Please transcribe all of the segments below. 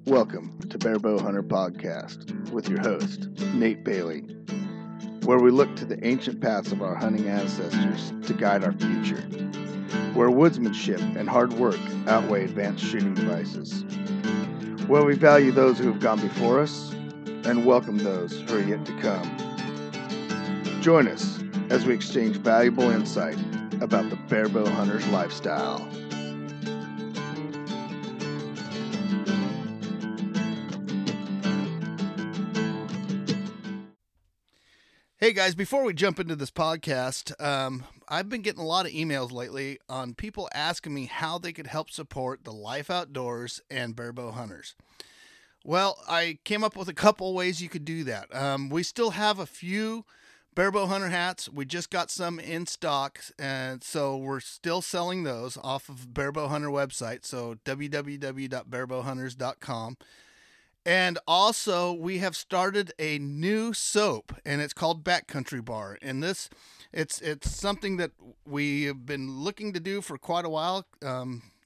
Welcome to Bear Bow Hunter Podcast with your host, Nate Bailey, where we look to the ancient paths of our hunting ancestors to guide our future, where woodsmanship and hard work outweigh advanced shooting devices, where we value those who have gone before us and welcome those who are yet to come. Join us as we exchange valuable insight about the Bear Bow Hunter's lifestyle. Hey guys, before we jump into this podcast, I've been getting a lot of emails lately on people asking me how they could help support the life outdoors and bear bow hunters. Well, I came up with a couple ways you could do that. We still have a few bear bow hunter hats. We just got some in stock, and so we're still selling those off of Bear Bow Hunter website, so www.bearbowhunters.com. And also, we have started a new soap, and it's called Backcountry Bar. And it's something that we have been looking to do for quite a while.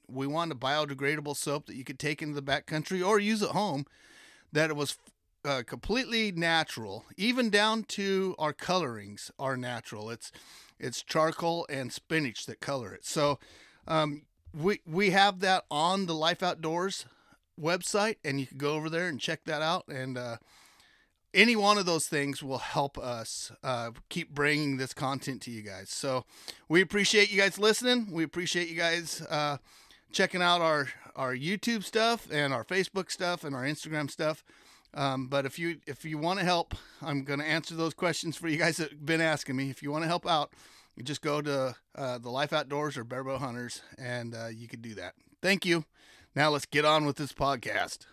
We want a biodegradable soap that you could take into the backcountry or use at home, that it was completely natural, even down to our colorings are natural. It's charcoal and spinach that color it. So we have that on the Life Outdoors website, and you can go over there and check that out, and any one of those things will help us keep bringing this content to you guys. So we appreciate you guys listening. We appreciate you guys checking out our YouTube stuff and our Facebook stuff and our Instagram stuff. But if you want to help, I'm going to answer those questions for you guys that have been asking me. If you want to help out, you just go to the Life Outdoors or Bear Bow Hunters, and you can do that. Thank you. Now let's get on with this podcast.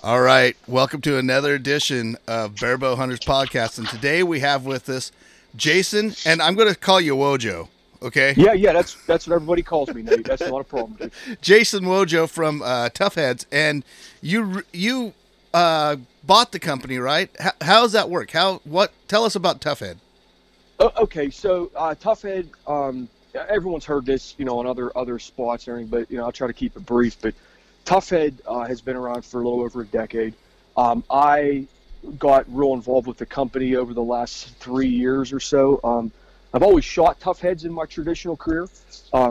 All right. Welcome to another edition of Bear Bow Hunters Podcast. And today we have with us Jason, and I'm going to call you Wojo. Okay? Yeah. That's what everybody calls me, Nate. That's not a problem, dude. Jason Wojo from Tuffheads. And you bought the company, right? How does that work? Tell us about Tuffhead. Okay. So Tuffhead, everyone's heard this, on other spots and everything, but I'll try to keep it brief. But Tuffhead has been around for a little over a decade. I got real involved with the company over the last 3 years or so. I've always shot Tuffheads in my traditional career,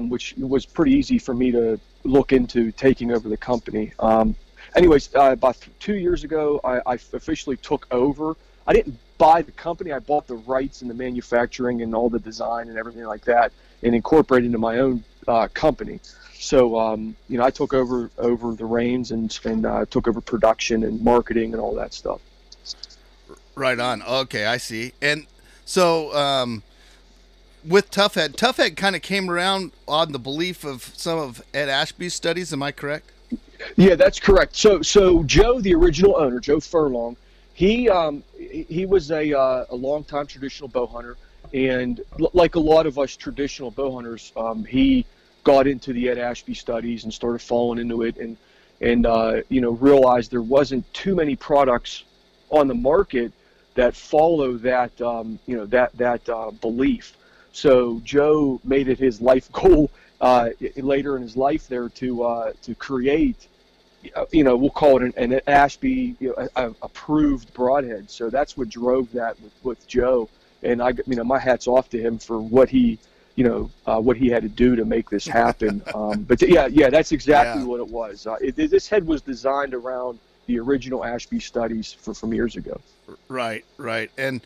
which was pretty easy for me to look into taking over the company. Anyways, about 2 years ago, I officially took over. I didn't buy the company. I bought the rights and the manufacturing and all the design and everything like that, and incorporated into my own company. So, I took over the reins and took over production and marketing and all that stuff. Right on. Okay, I see. And so, with Tuffhead kind of came around on the belief of some of Ed Ashby's studies. Am I correct? Yeah, that's correct. So Joe, the original owner, Joe Furlong, he was a longtime traditional bow hunter. And like a lot of us traditional bow hunters, he got into the Ed Ashby studies and started falling into it, and realized there wasn't too many products on the market that follow that belief. So Joe made it his life goal later in his life there to create, we'll call it an Ashby approved broadhead. So that's what drove that with Joe. And my hat's off to him for what he had to do to make this happen. But yeah, that's exactly what it was. This head was designed around the original Ashby studies from years ago. Right. And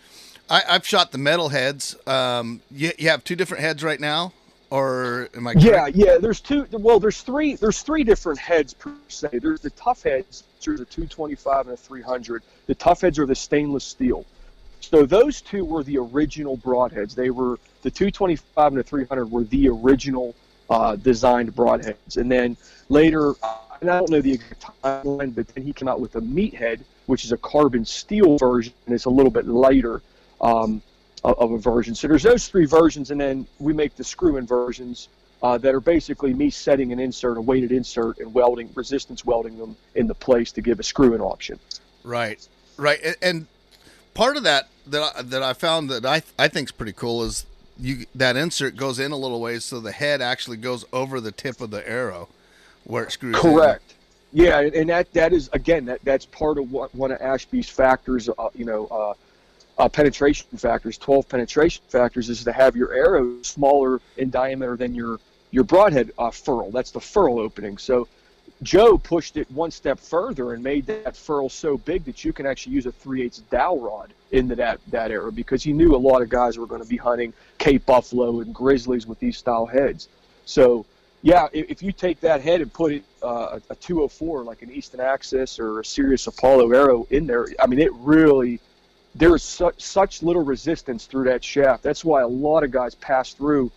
I've shot the metal heads. You have two different heads right now, or am I correct? Yeah. There's two. Well, there's three different heads per se. There's the Tuffheads, which are the 225 and a 300. The Tuffheads are the stainless steel. So those two were the original broadheads. They were the 225 and the 300 were the original designed broadheads. And then later, and I don't know the exact timeline, but then he came out with a meathead, which is a carbon steel version, and it's a little bit lighter of a version. So there's those three versions, and then we make the screw-in versions that are basically me setting an insert, a weighted insert, and resistance welding them into place to give a screw-in option. Right. And part of that I found that I think is pretty cool is that insert goes in a little ways, so the head actually goes over the tip of the arrow where it screws in. Correct. Yeah, and that is, again, that's part of one of Ashby's factors, penetration factors, 12 penetration factors, is to have your arrow smaller in diameter than your broadhead furl. That's the furl opening. So Joe pushed it one step further and made that furl so big that you can actually use a 3/8 dowel rod into that arrow, because he knew a lot of guys were going to be hunting Cape Buffalo and grizzlies with these style heads. So yeah, if you take that head and put it a 204, like an Easton Axis or a Sirius Apollo arrow in there, I mean, it really, there is such little resistance through that shaft. That's why a lot of guys pass through,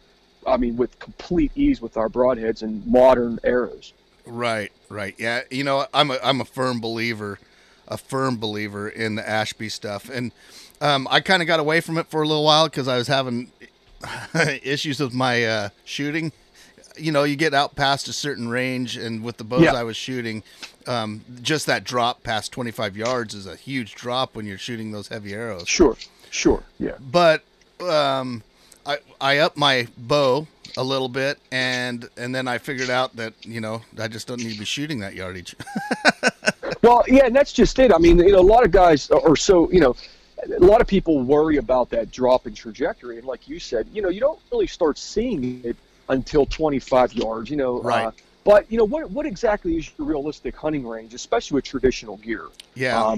I mean, with complete ease with our broadheads and modern arrows. Right. Yeah, you know, I'm a firm believer in the Ashby stuff, and I kind of got away from it for a little while because I was having issues with my shooting. You know, you get out past a certain range, and with the bows I was shooting, just that drop past 25 yards is a huge drop when you're shooting those heavy arrows. Sure, yeah. But I upped my bow a little bit, and then I figured out that, you know, I just don't need to be shooting that yardage. Well, yeah, and that's just it. I mean, you know, a lot of guys, or so, you know, a lot of people worry about that drop in trajectory, and like you said, you know, you don't really start seeing it until 25 yards, you know. Right. But, you know, what exactly is your realistic hunting range, especially with traditional gear? Yeah.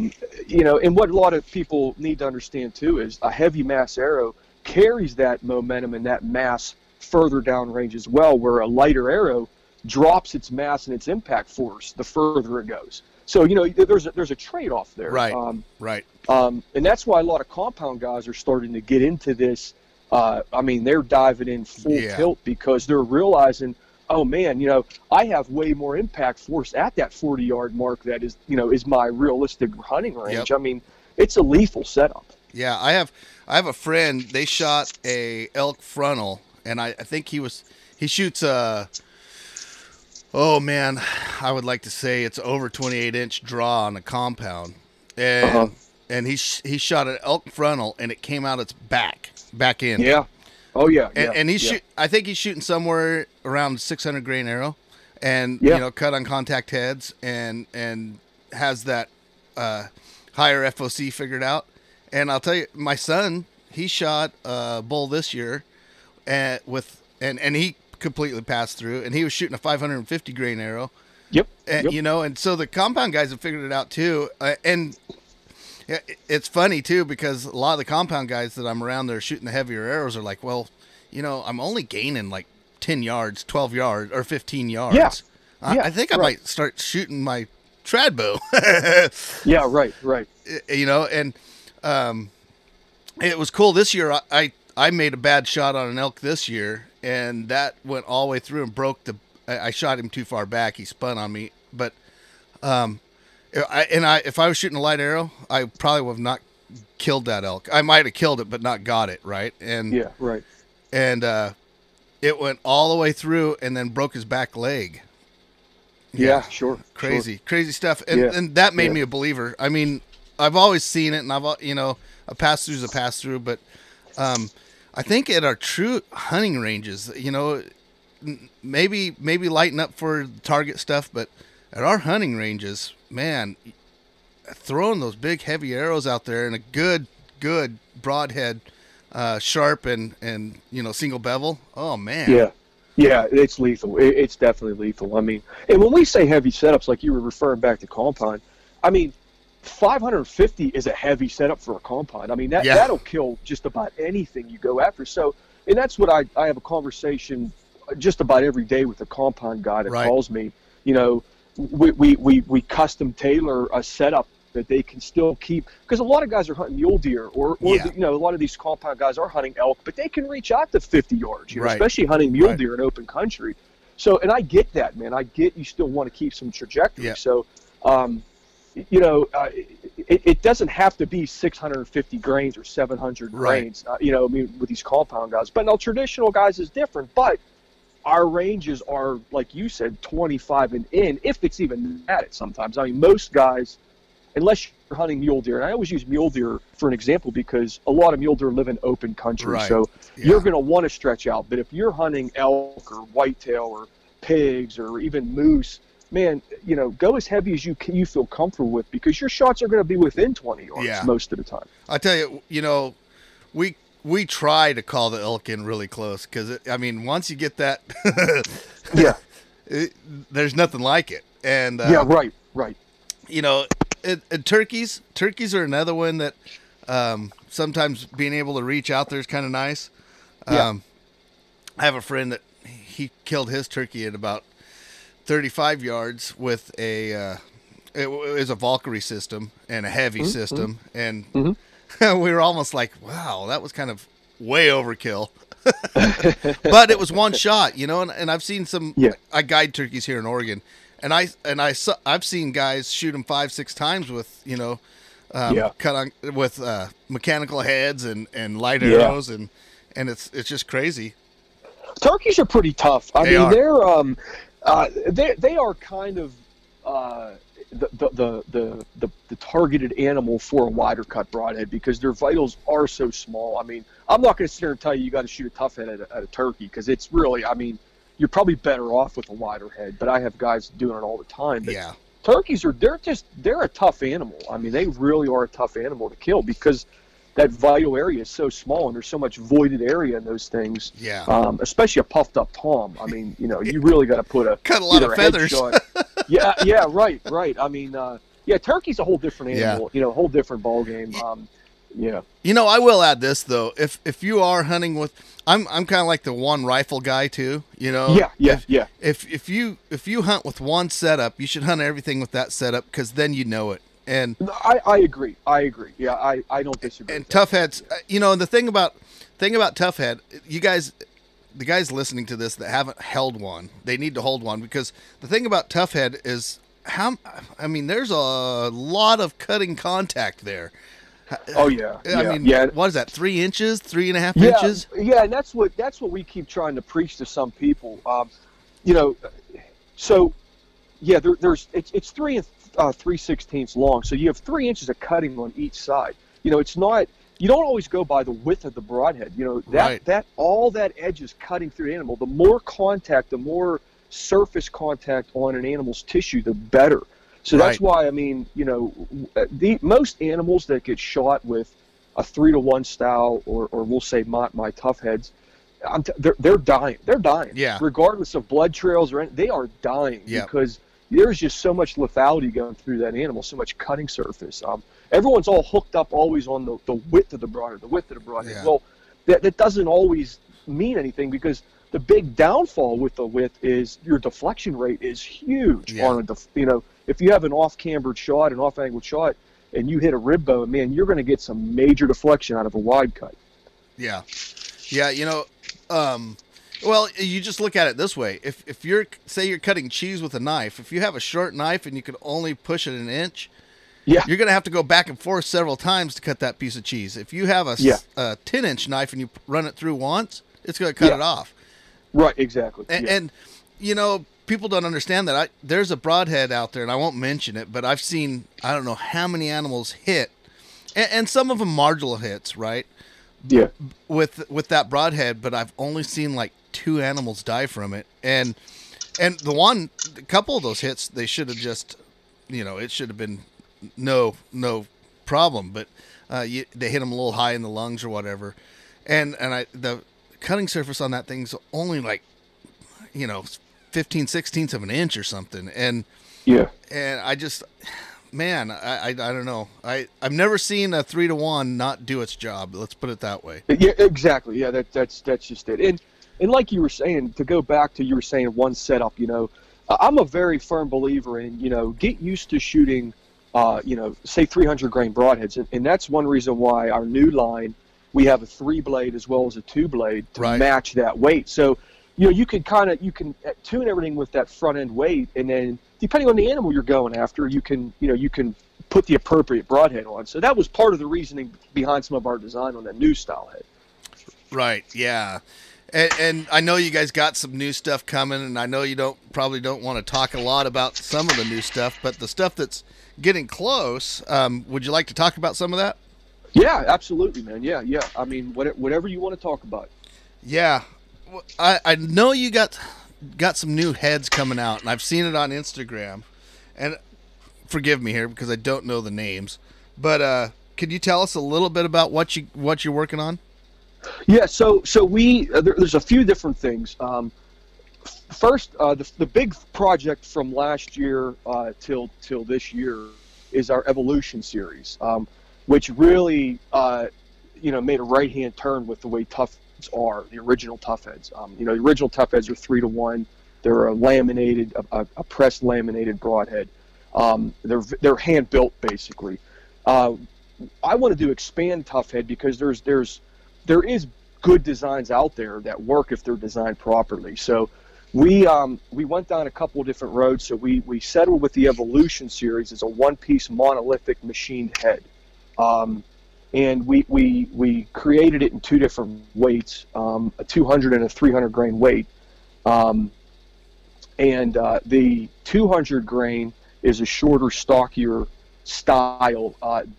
You know, and what a lot of people need to understand, too, is a heavy mass arrow carries that momentum and that mass further down range as well, where a lighter arrow drops its mass and its impact force the further it goes. So, you know, there's a trade-off there. Right, right. And that's why a lot of compound guys are starting to get into this. I mean, they're diving in full tilt because they're realizing, oh man, you know, I have way more impact force at that 40-yard mark. That is, you know, is my realistic hunting range. Yep. I mean, it's a lethal setup. Yeah, I have a friend. They shot a elk frontal, and I think he shoots a. Oh man, I would like to say it's over 28-inch draw on a compound, and he shot an elk frontal, and it came out its back end. Yeah. Oh yeah. And I think he's shooting somewhere around 600 grain arrow, and you know, cut on contact heads, and has that higher FOC figured out. And I'll tell you, my son, he shot a bull this year, and he completely passed through, and he was shooting a 550 grain arrow. Yep. And, you know, and so the compound guys have figured it out too. And it's funny too, because a lot of the compound guys that I'm around that are shooting the heavier arrows are like, well, you know, I'm only gaining like 10 yards, 12 yards, or 15 yards. Yeah. I think I might start shooting my trad bow. Yeah, right. You know, and it was cool this year. I made a bad shot on an elk this year, and that went all the way through and broke I shot him too far back. He spun on me, but if I was shooting a light arrow, I probably would have not killed that elk. I might have killed it, but not got it, right? And yeah, right. And it went all the way through and then broke his back leg. Yeah, sure. Crazy stuff. And that made me a believer. I mean, I've always seen it, and a pass through's a pass through, but I think at our true hunting ranges, you know, maybe lighten up for target stuff, but at our hunting ranges, man, throwing those big heavy arrows out there and a good broadhead, sharp and you know, single bevel. Oh man. Yeah, it's lethal. It's definitely lethal. I mean, and when we say heavy setups, like you were referring back to compound, I mean, 550 is a heavy setup for a compound. I mean, that'll kill just about anything you go after. So, and that's what I have a conversation just about every day with a compound guy that calls me. You know, we custom tailor a setup that they can still keep, because a lot of guys are hunting mule deer, or you know, a lot of these compound guys are hunting elk, but they can reach out to 50 yards, you know, especially hunting mule deer in open country. So, and I get that, man. I get you still want to keep some trajectory. Yeah. So, you know, it doesn't have to be 650 grains or 700 grains, you know, I mean, with these compound guys. But now traditional guys is different, but our ranges are, like you said, 25 and in, if it's even at it sometimes. I mean, most guys, unless you're hunting mule deer, and I always use mule deer for an example because a lot of mule deer live in open country, so you're going to want to stretch out. But if you're hunting elk or whitetail or pigs or even moose, man, go as heavy as you feel comfortable with, because your shots are going to be within 20 yards most of the time. I tell you, we try to call the elk in really close, because once you get that, there's nothing like it. And right. Turkeys are another one that sometimes being able to reach out there is kind of nice. I have a friend that he killed his turkey at about 35 yards with it was a Valkyrie system and a heavy system, and we were almost like, wow, that was kind of way overkill. But it was one shot, and I've seen some. I guide turkeys here in Oregon, and I've seen guys shoot them 5-6 times with cut on with mechanical heads and light arrows, and it's just crazy. Turkeys are pretty tough. They are kind of the targeted animal for a wider cut broadhead, because their vitals are so small. I'm not going to sit here and tell you got to shoot a tough head at a turkey, because it's really, you're probably better off with a wider head. But I have guys doing it all the time. But turkeys they're a tough animal. They really are a tough animal to kill, because that vital area is so small, and there's so much voided area in those things. Especially a puffed up tom. You really got to put cut a lot of feathers. Right. Turkey's a whole different animal. A whole different ball game. I will add this though. If you are hunting with, I'm kind of like the one rifle guy too. If you hunt with one setup, you should hunt everything with that setup, because then you know it. And I agree. Yeah, I don't disagree. And Tuffheads, the thing about Tuffhead, the guys listening to this that haven't held one, they need to hold one, because the thing about Tuffhead is there's a lot of cutting contact there. Oh yeah. What is that? 3 inches, 3.5 inches? Yeah, and that's what we keep trying to preach to some people. It's 3 3/16 long, so you have 3 inches of cutting on each side. It's not. You don't always go by the width of the broadhead. That all that edge is cutting through the animal. The more contact, the more surface contact on an animal's tissue, the better. So that's why, most animals that get shot with a 3-to-1 style, or we'll say my tough heads, they're dying. They're dying. Yeah. Regardless of blood trails or anything, they are dying because there's just so much lethality going through that animal, so much cutting surface. Everyone's all hooked up always on the width of the broadhead, Yeah. Well, that doesn't always mean anything, because the big downfall with the width is your deflection rate is huge. If you have an off-cambered shot, an off-angled shot, and you hit a rib bone, man, you're going to get some major deflection out of a wide cut. Yeah. Well, you just look at it this way. If you're cutting cheese with a knife, if you have a short knife and you can only push it an inch, you're going to have to go back and forth several times to cut that piece of cheese. If you have a 10-inch knife and you run it through once, it's going to cut it off. Right, exactly. And people don't understand that. There's a broadhead out there, and I won't mention it, but I've seen, I don't know how many animals hit, and some of them marginal hits, right? Yeah. With that broadhead, but I've only seen like 2 animals die from it, and a couple of those hits, they should have just, it should have been no problem, but they hit them a little high in the lungs or whatever, and the cutting surface on that thing's only like 15/16 of an inch or something, and I just, man, I don't know, I've never seen a 3-to-1 not do its job. Let's put it that way. Yeah, exactly. Yeah, that's just it. And like you were saying, to go back to one setup, I'm a very firm believer in, get used to shooting, say 300 grain broadheads, and that's one reason why our new line, we have a 3-blade as well as a 2-blade to match that weight. So, you can tune everything with that front end weight, and then depending on the animal you're going after, you can put the appropriate broadhead on. So that was part of the reasoning behind some of our design on that new style head. Right. Yeah. And I know you guys got some new stuff coming, and I know you probably don't want to talk a lot about some of the new stuff, but the stuff that's getting close, would you like to talk about some of that? Yeah, absolutely, man. Yeah. Whatever you want to talk about. Yeah. I know you got got some new heads coming out, and I've seen it on Instagram. And forgive me here because I don't know the names, but could you tell us a little bit about what you're working on? Yeah, so there's a few different things. First, the big project from last year till this year is our Evolution series, which really made a right-hand turn with the way Tuffheads are, the original Tuffheads. The original Tuffheads are 3-to-1. They're a laminated, a pressed laminated broadhead. They're hand built basically. I wanted to expand Tuffhead because there is good designs out there that work if they're designed properly. So we went down a couple of different roads. So we settled with the Evolution series. It's a one-piece monolithic machined head, and we created it in two different weights, a 200 and a 300 grain weight. The 200 grain is a shorter, stockier style.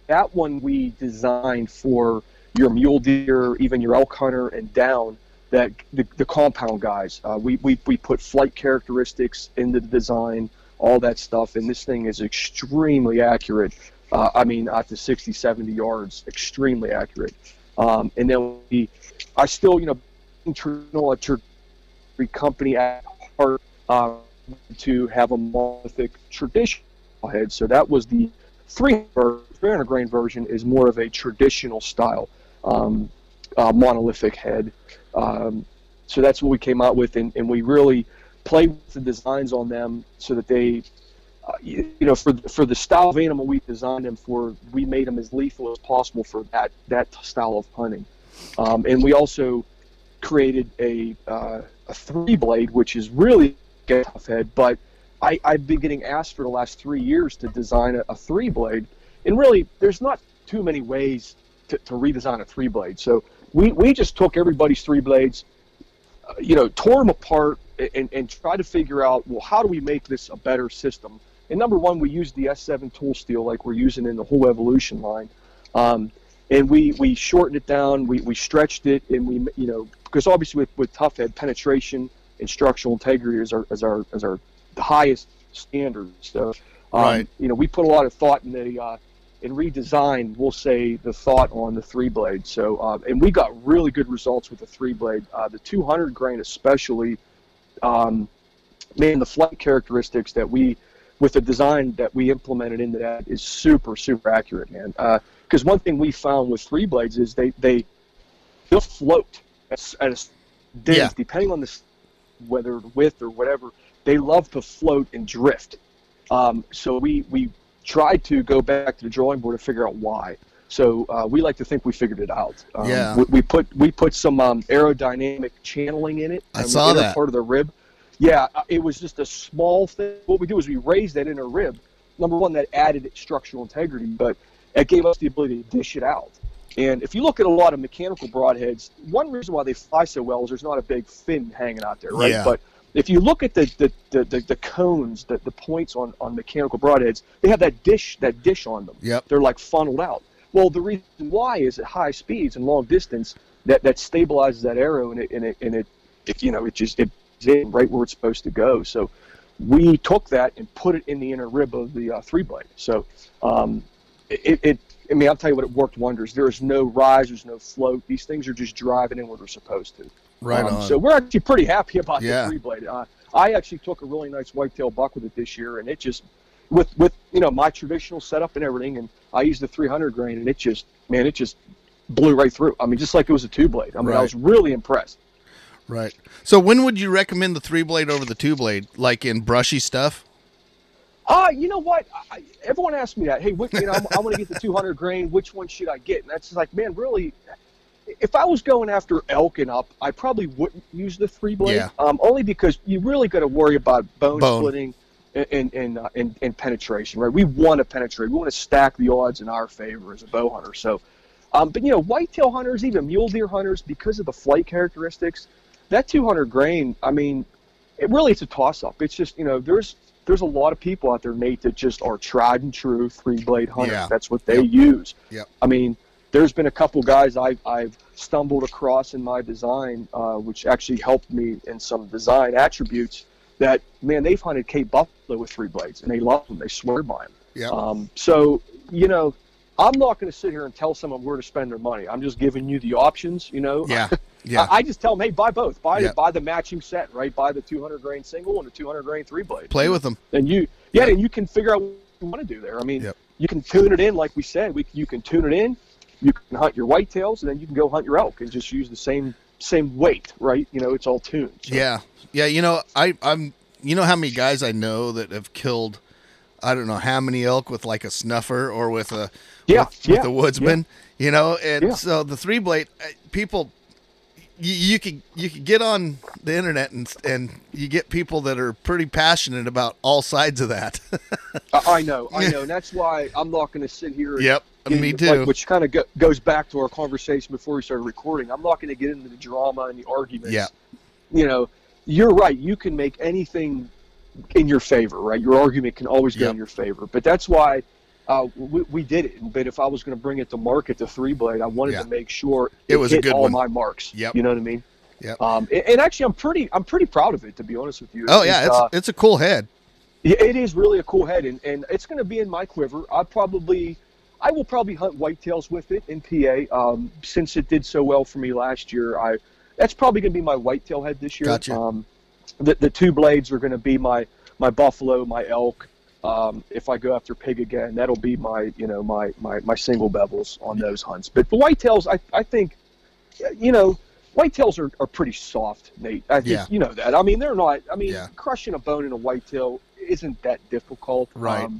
That one we designed for your mule deer, even your elk hunter and down, that the compound guys. We put flight characteristics into the design, all that stuff, and this thing is extremely accurate. Out to 60, 70 yards, extremely accurate. And then I still, internal a company at heart, to have a monolithic traditional head. So that was the 300 grain version is more of a traditional style monolithic head. So that's what we came out with, and we really played with the designs on them so that they, for the style of animal we designed them for, we made them as lethal as possible for that style of hunting. And we also created a 3-blade, which is really a tough head, but I've been getting asked for the last 3 years to design a 3-blade, and really there's not too many ways to redesign a 3-blade. So we just took everybody's 3 blades, tore them apart and tried to figure out, well, how do we make this a better system? And number one, we used the S7 tool steel like we're using in the whole Evolution line. And we shortened it down, we stretched it, and we, because obviously with Tuffhead, penetration and structural integrity is our highest standard. So, right. We put a lot of thought in in redesign, we'll say, the thought on the 3-blade. So, and we got really good results with the 3-blade. The 200 grain especially, man, the flight characteristics that with the design that we implemented into that is super, super accurate, man. Because one thing we found with 3-blades is they'll float at a distance, depending on whether width or whatever. They love to float and drift. So we tried to go back to the drawing board to figure out why. So we like to think we figured it out. We put some aerodynamic channeling in it. I saw that part of the rib. Yeah, it was just a small thing. What we do is we raised that inner rib. Number one, that added structural integrity, but it gave us the ability to dish it out. And if you look at a lot of mechanical broadheads, one reason why they fly so well is there's not a big fin hanging out there, right? Yeah. But if you look at the cones, the points on mechanical broadheads, they have that dish on them. Yep. They're like funneled out. Well, the reason why is at high speeds and long distance that stabilizes that arrow, and it is in right where it's supposed to go. So we took that and put it in the inner rib of the 3-blade. So I'll tell you what, it worked wonders. There is no rise, there's no float. These things are just driving in where they're supposed to. Right on. So we're actually pretty happy about the 3-blade. I actually took a really nice whitetail buck with it this year, and it just, with my traditional setup and everything, and I used the 300 grain, and it just blew right through. Just like it was a 2-blade. I was really impressed. Right. So when would you recommend the 3-blade over the 2-blade, like in brushy stuff? You know what? Everyone asks me that. Hey, I want to get the 200 grain. Which one should I get? And that's just like, man, really, if I was going after elk and up, I probably wouldn't use the 3-blade. Yeah. Only because you really got to worry about bone splitting and penetration, right? We want to penetrate. We want to stack the odds in our favor as a bow hunter. So, but whitetail hunters, even mule deer hunters, because of the flight characteristics, that 200 grain, it's a toss-up. It's just, there's a lot of people out there, Nate, that just are tried and true 3-blade hunters. Yeah. That's what they use. Yep. there's been a couple guys I've stumbled across in my design, which actually helped me in some design attributes that, man, they've hunted Cape Buffalo with 3 blades, and they love them. They swear by them. Yeah. So, you know, I'm not going to sit here and tell someone where to spend their money. I'm just giving you the options, you know. Yeah. Yeah. I just tell them, hey, buy both. Buy the matching set, right? Buy the 200 grain single and the 200 grain 3 blade. Play with them. And and you can figure out what you want to do there. I mean, you can tune it in, like we said. You can tune it in. You can hunt your whitetails, and then you can go hunt your elk and just use the same weight, right? You know, it's all tuned. So. Yeah. Yeah. You know, I'm. You know how many guys I know that have killed, I don't know how many elk with like a snuffer or with a with a woodsman. Yeah. You know, and so the 3 blade people. You could get on the internet and you get people that are pretty passionate about all sides of that. I know, and that's why I'm not going to sit here. Me too. Which kind of goes back to our conversation before we started recording. I'm not going to get into the drama and the arguments. Yeah, you know, you're right. You can make anything in your favor, right? Your argument can always go in your favor. But that's why we did it. But if I was going to bring it to market, the 3 blade, I wanted to make sure it was hit a good all my marks. Yep. You know what I mean? Yeah. And actually, I'm pretty proud of it, to be honest with you. Oh yeah, it's a cool head. It is really a cool head, and it's going to be in my quiver. I will probably hunt whitetails with it in PA. Since it did so well for me last year, that's probably going to be my whitetail head this year. Gotcha. The 2 blades are going to be my buffalo, my elk. If I go after pig again, that'll be my single bevels on those hunts. But the whitetails, I think, you know, whitetails are pretty soft, Nate. I think you know that. I mean, they're not. I mean, crushing a bone in a whitetail isn't that difficult. Right.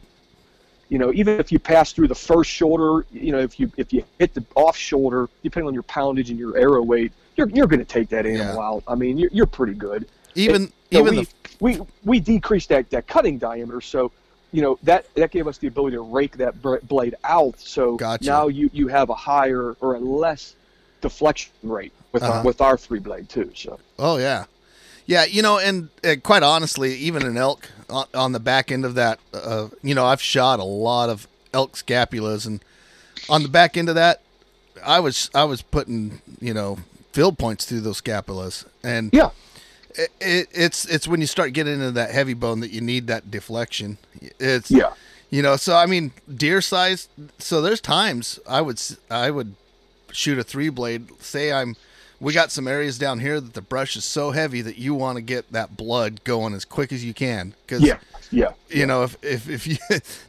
You know, even if you pass through the first shoulder, you know, if you hit the off shoulder, depending on your poundage and your arrow weight, you're going to take that animal out. I mean, you're pretty good. We decreased that cutting diameter, so you know that gave us the ability to rake that blade out. So now you have a higher or a less deflection rate with our 3 blade too. So. Oh yeah. Yeah, you know, and quite honestly, even an elk on the back end of that, you know, I've shot a lot of elk scapulas, and on the back end of that, I was putting, you know, field points through those scapulas, and it's when you start getting into that heavy bone that you need that deflection. It's you know, so I mean, deer size. So there's times I would shoot a 3 blade. Say we got some areas down here that the brush is so heavy that you want to get that blood going as quick as you can. Cause you know, if you,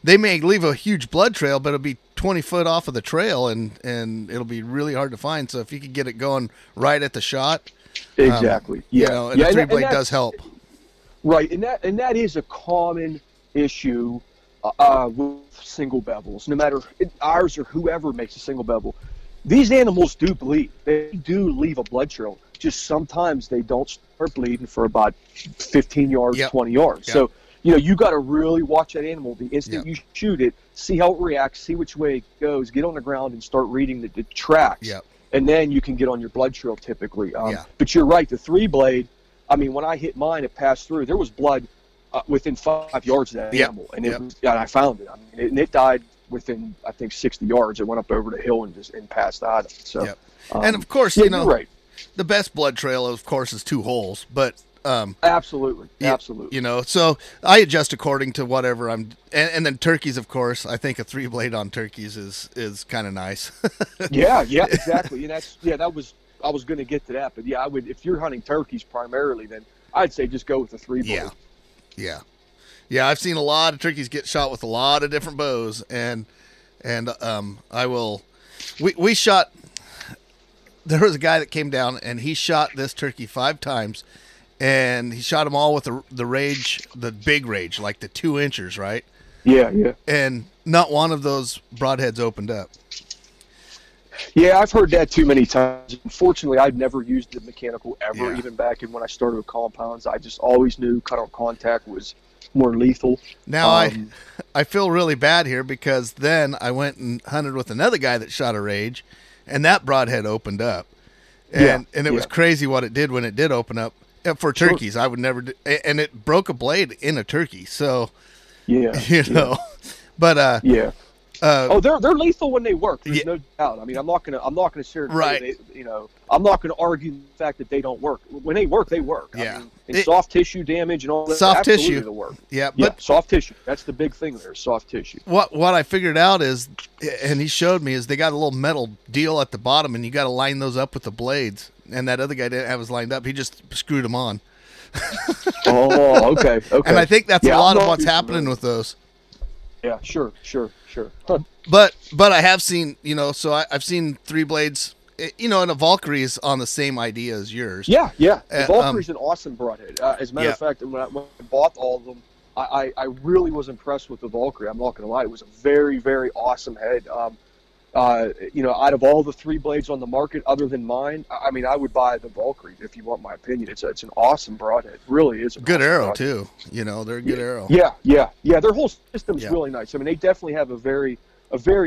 they may leave a huge blood trail, but it'll be 20 foot off of the trail and it'll be really hard to find. So if you could get it going right at the shot. Exactly. You know, and a 3 blade does help. Right. And that is a common issue, with single bevels, no matter ours or whoever makes a single bevel. These animals do bleed. They do leave a blood trail. Just sometimes they don't start bleeding for about 15 yards, 20 yards. So, you know, you got to really watch that animal. The instant you shoot it, see how it reacts, see which way it goes, get on the ground and start reading the tracks. And then you can get on your blood trail typically. But you're right, the 3 blade, I mean, when I hit mine, it passed through. There was blood within 5 yards of that animal. And I found it. I mean, and it died within, I think, 60 yards. It went up over the hill and passed out. So, and of course, you know, right. The best blood trail, of course, is 2 holes, but absolutely. You know, so I adjust according to whatever and then turkeys, of course. I think a 3 blade on turkeys is kind of nice. Exactly. And I was going to get to that, but I would, if you're hunting turkeys primarily, then I'd say just go with the 3 blade. Yeah, I've seen a lot of turkeys get shot with a lot of different bows, and we shot. There was a guy that came down and he shot this turkey 5 times, and he shot them all with the rage, the big rage, like the 2 inchers, right? Yeah. And not one of those broadheads opened up. Yeah, I've heard that too many times. Unfortunately, I've never used the mechanical ever, even back in when I started with compounds. I just always knew cut-on contact was more lethal. Now, I feel really bad here because then I went and hunted with another guy that shot a rage, and that broadhead opened up. And it was crazy what it did when it did open up. For turkeys, I would never do, and it broke a blade in a turkey. So, you know, but They're lethal when they work. There's Yeah. no doubt. I mean, I'm not gonna sit here and Right. say I'm not gonna argue the fact that they don't work. When they work, they work. Yeah. I mean, and soft tissue damage and all that. Soft absolutely tissue. they'll work. Yeah, Yeah, but soft tissue. That's the big thing there. Soft tissue. what I figured out is, and he showed me, is they got a little metal deal at the bottom, and you got to line those up with the blades. And that other guy didn't have his lined up. He just screwed them on. Oh, okay. And I think that's Yeah, a lot I'm of not what's too happening familiar. with those. Yeah, sure. Huh. But I have seen, so I've seen 3 blades, and a Valkyrie is on the same idea as yours. Yeah. The Uh, Valkyrie's an awesome broadhead. As a matter of fact, when I bought all of them, I really was impressed with the Valkyrie. I'm not going to lie. It was a very, very awesome head. Out of all the 3 blades on the market other than mine, I mean, I would buy the Valkyrie if you want my opinion. It's an awesome broadhead. Really is. Good awesome arrow, broadhead. too. They're a good arrow. Yeah. Their whole system's Yeah. really nice. I mean, they definitely have a very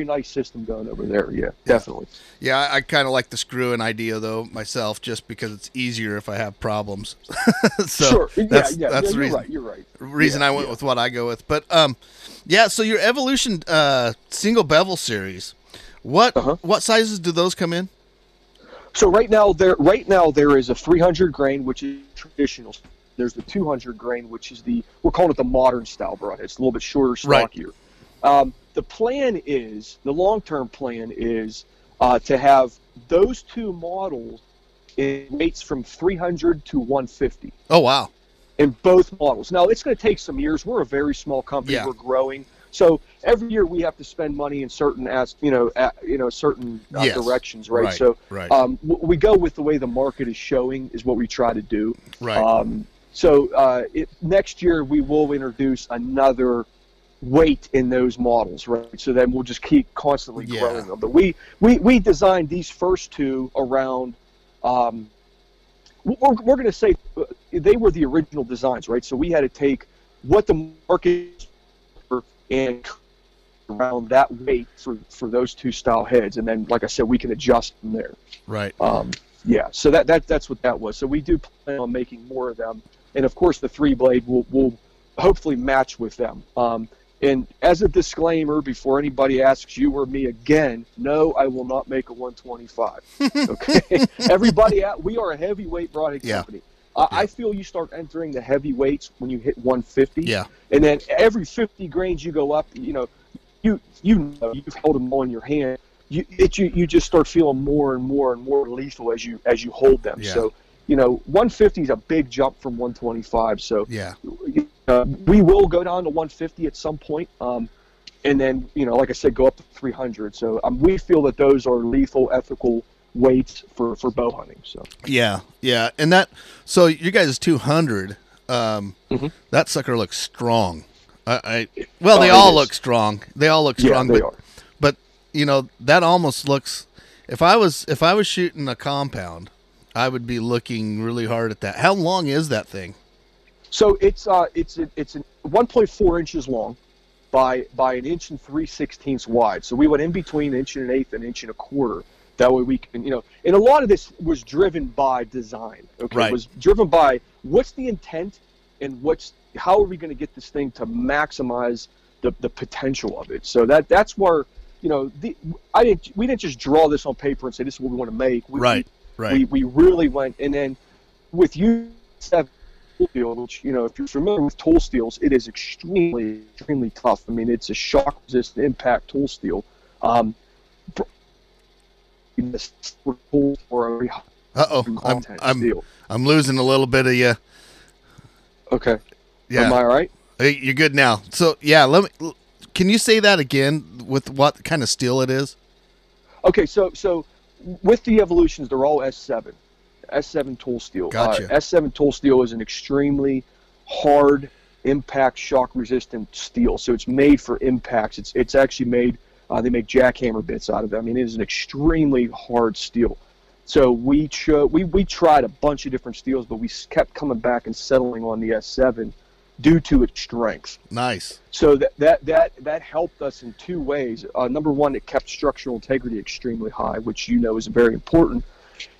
nice system going over there. Yeah, definitely. Yeah, I kind of like the screw-in idea, though, myself, just because it's easier if I have problems. So Sure. that's Yeah, the you're reason. right. You're right. Reason I went with what I go with. But so your Evolution single bevel series, what sizes do those come in? So right now there is a 300 grain, which is traditional. There's the 200 grain, which is we're calling it the modern style broadhead. It's a little bit shorter, stockier. Right. The long-term plan is to have those 2 models in weights from 300 to 150 Oh, wow. in both models. Now it's going to take some years. We're a very small company. Yeah. We're growing. So every year we have to spend money in certain certain Yes. directions, right? Right, So right. we go with the way the market is showing is what we try to do. Right. Next year we will introduce another weight in those models, right? So then we'll just keep constantly Yeah. growing them. But we designed these first 2 around. We're going to say they were the original designs, right? So we had to take what the market and around that weight for those 2 style heads, and then, like I said, we can adjust from there. Right. So that's what that was. So we do plan on making more of them, and of course the 3 blade will hopefully match with them. And as a disclaimer, before anybody asks you or me again, no, I will not make a 125. Okay, everybody, we are a heavyweight broadhead company. I feel you start entering the heavyweights when you hit 150. Yeah. And then every 50 grains you go up, you've held them all in your hand. You just start feeling more and more and more lethal as you hold them. Yeah. So 150 is a big jump from 125. So Yeah. we will go down to 150 at some point. And then like I said, go up to 300. So we feel that those are lethal, ethical weights for bow hunting. So Yeah. And so you guys 200, that sucker looks strong. They all look strong. They all look strong. They are. But that almost looks, if I was shooting a compound, I would be looking really hard at that. How long is that thing? So it's 1.4 inches long by 1 inch and 3/16 wide. So we went in between 1 1/8 and 1 1/4. That way we can, and a lot of this was driven by design. Okay, Right. It was driven by what's the intent and how are we going to get this thing to maximize the potential of it. So that's where we didn't just draw this on paper and say this is what we want to make. Right. We really went, and then with U7 tool steel, which if you're familiar with tool steels, it is extremely tough. I mean, it's a shock resistant impact tool steel. I'm losing a little bit of you. Okay. Yeah. Am I all right? Hey, you're good now. So can you say that again with what kind of steel it is? Okay, so with the Evolutions, they're all S7 tool steel. Gotcha. S7 tool steel is an extremely hard impact shock resistant steel. So it's made for impacts. It's actually made, they make jackhammer bits out of it. I mean, it is an extremely hard steel. So we tried a bunch of different steels, but we kept coming back and settling on the S7 due to its strength. Nice. So that helped us in 2 ways. Number one, it kept structural integrity extremely high, which is very important.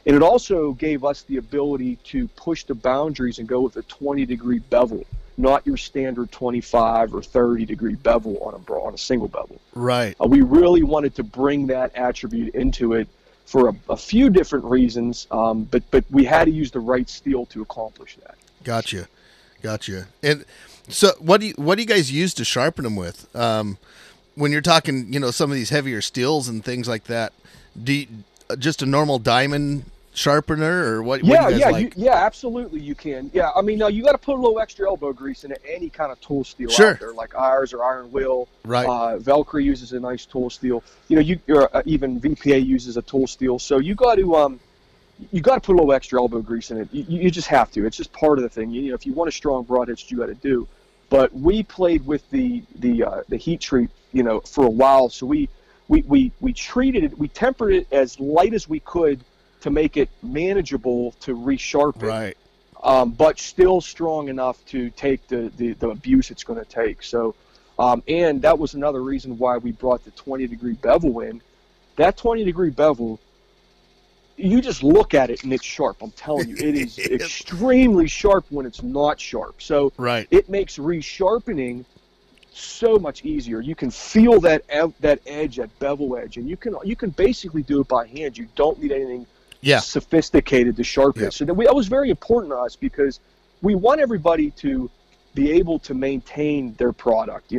And it also gave us the ability to push the boundaries and go with a 20-degree bevel. not your standard 25 or 30 degree bevel on a single bevel. Right. We really wanted to bring that attribute into it for a few different reasons, but we had to use the right steel to accomplish that. Gotcha. And so, what do you guys use to sharpen them with? When you're talking, some of these heavier steels and things like that, just a normal diamond sharpener, or what? Yeah, what do you guys like? absolutely, you can. Yeah, I mean, you got to put a little extra elbow grease in any kind of tool steel Sure. out there, like ours or Iron Will. Right. Velcro uses a nice tool steel. Even VPA uses a tool steel. So you got to put a little extra elbow grease in it. You just have to. It's just part of the thing. If you want a strong broadhead, you got to do. But we played with the heat treat, for a while. So we treated it. We tempered it as light as we could to make it manageable to resharpen. Right. But still strong enough to take the abuse it's going to take. So, and that was another reason why we brought the 20-degree bevel in. That 20-degree bevel, you just look at it and it's sharp. I'm telling you, it is extremely sharp when it's not sharp. So right. It makes resharpening so much easier. You can feel that edge, that bevel edge, and you can basically do it by hand. You don't need anything sophisticated to sharpen it. So that was very important to us because we want everybody to be able to maintain their product.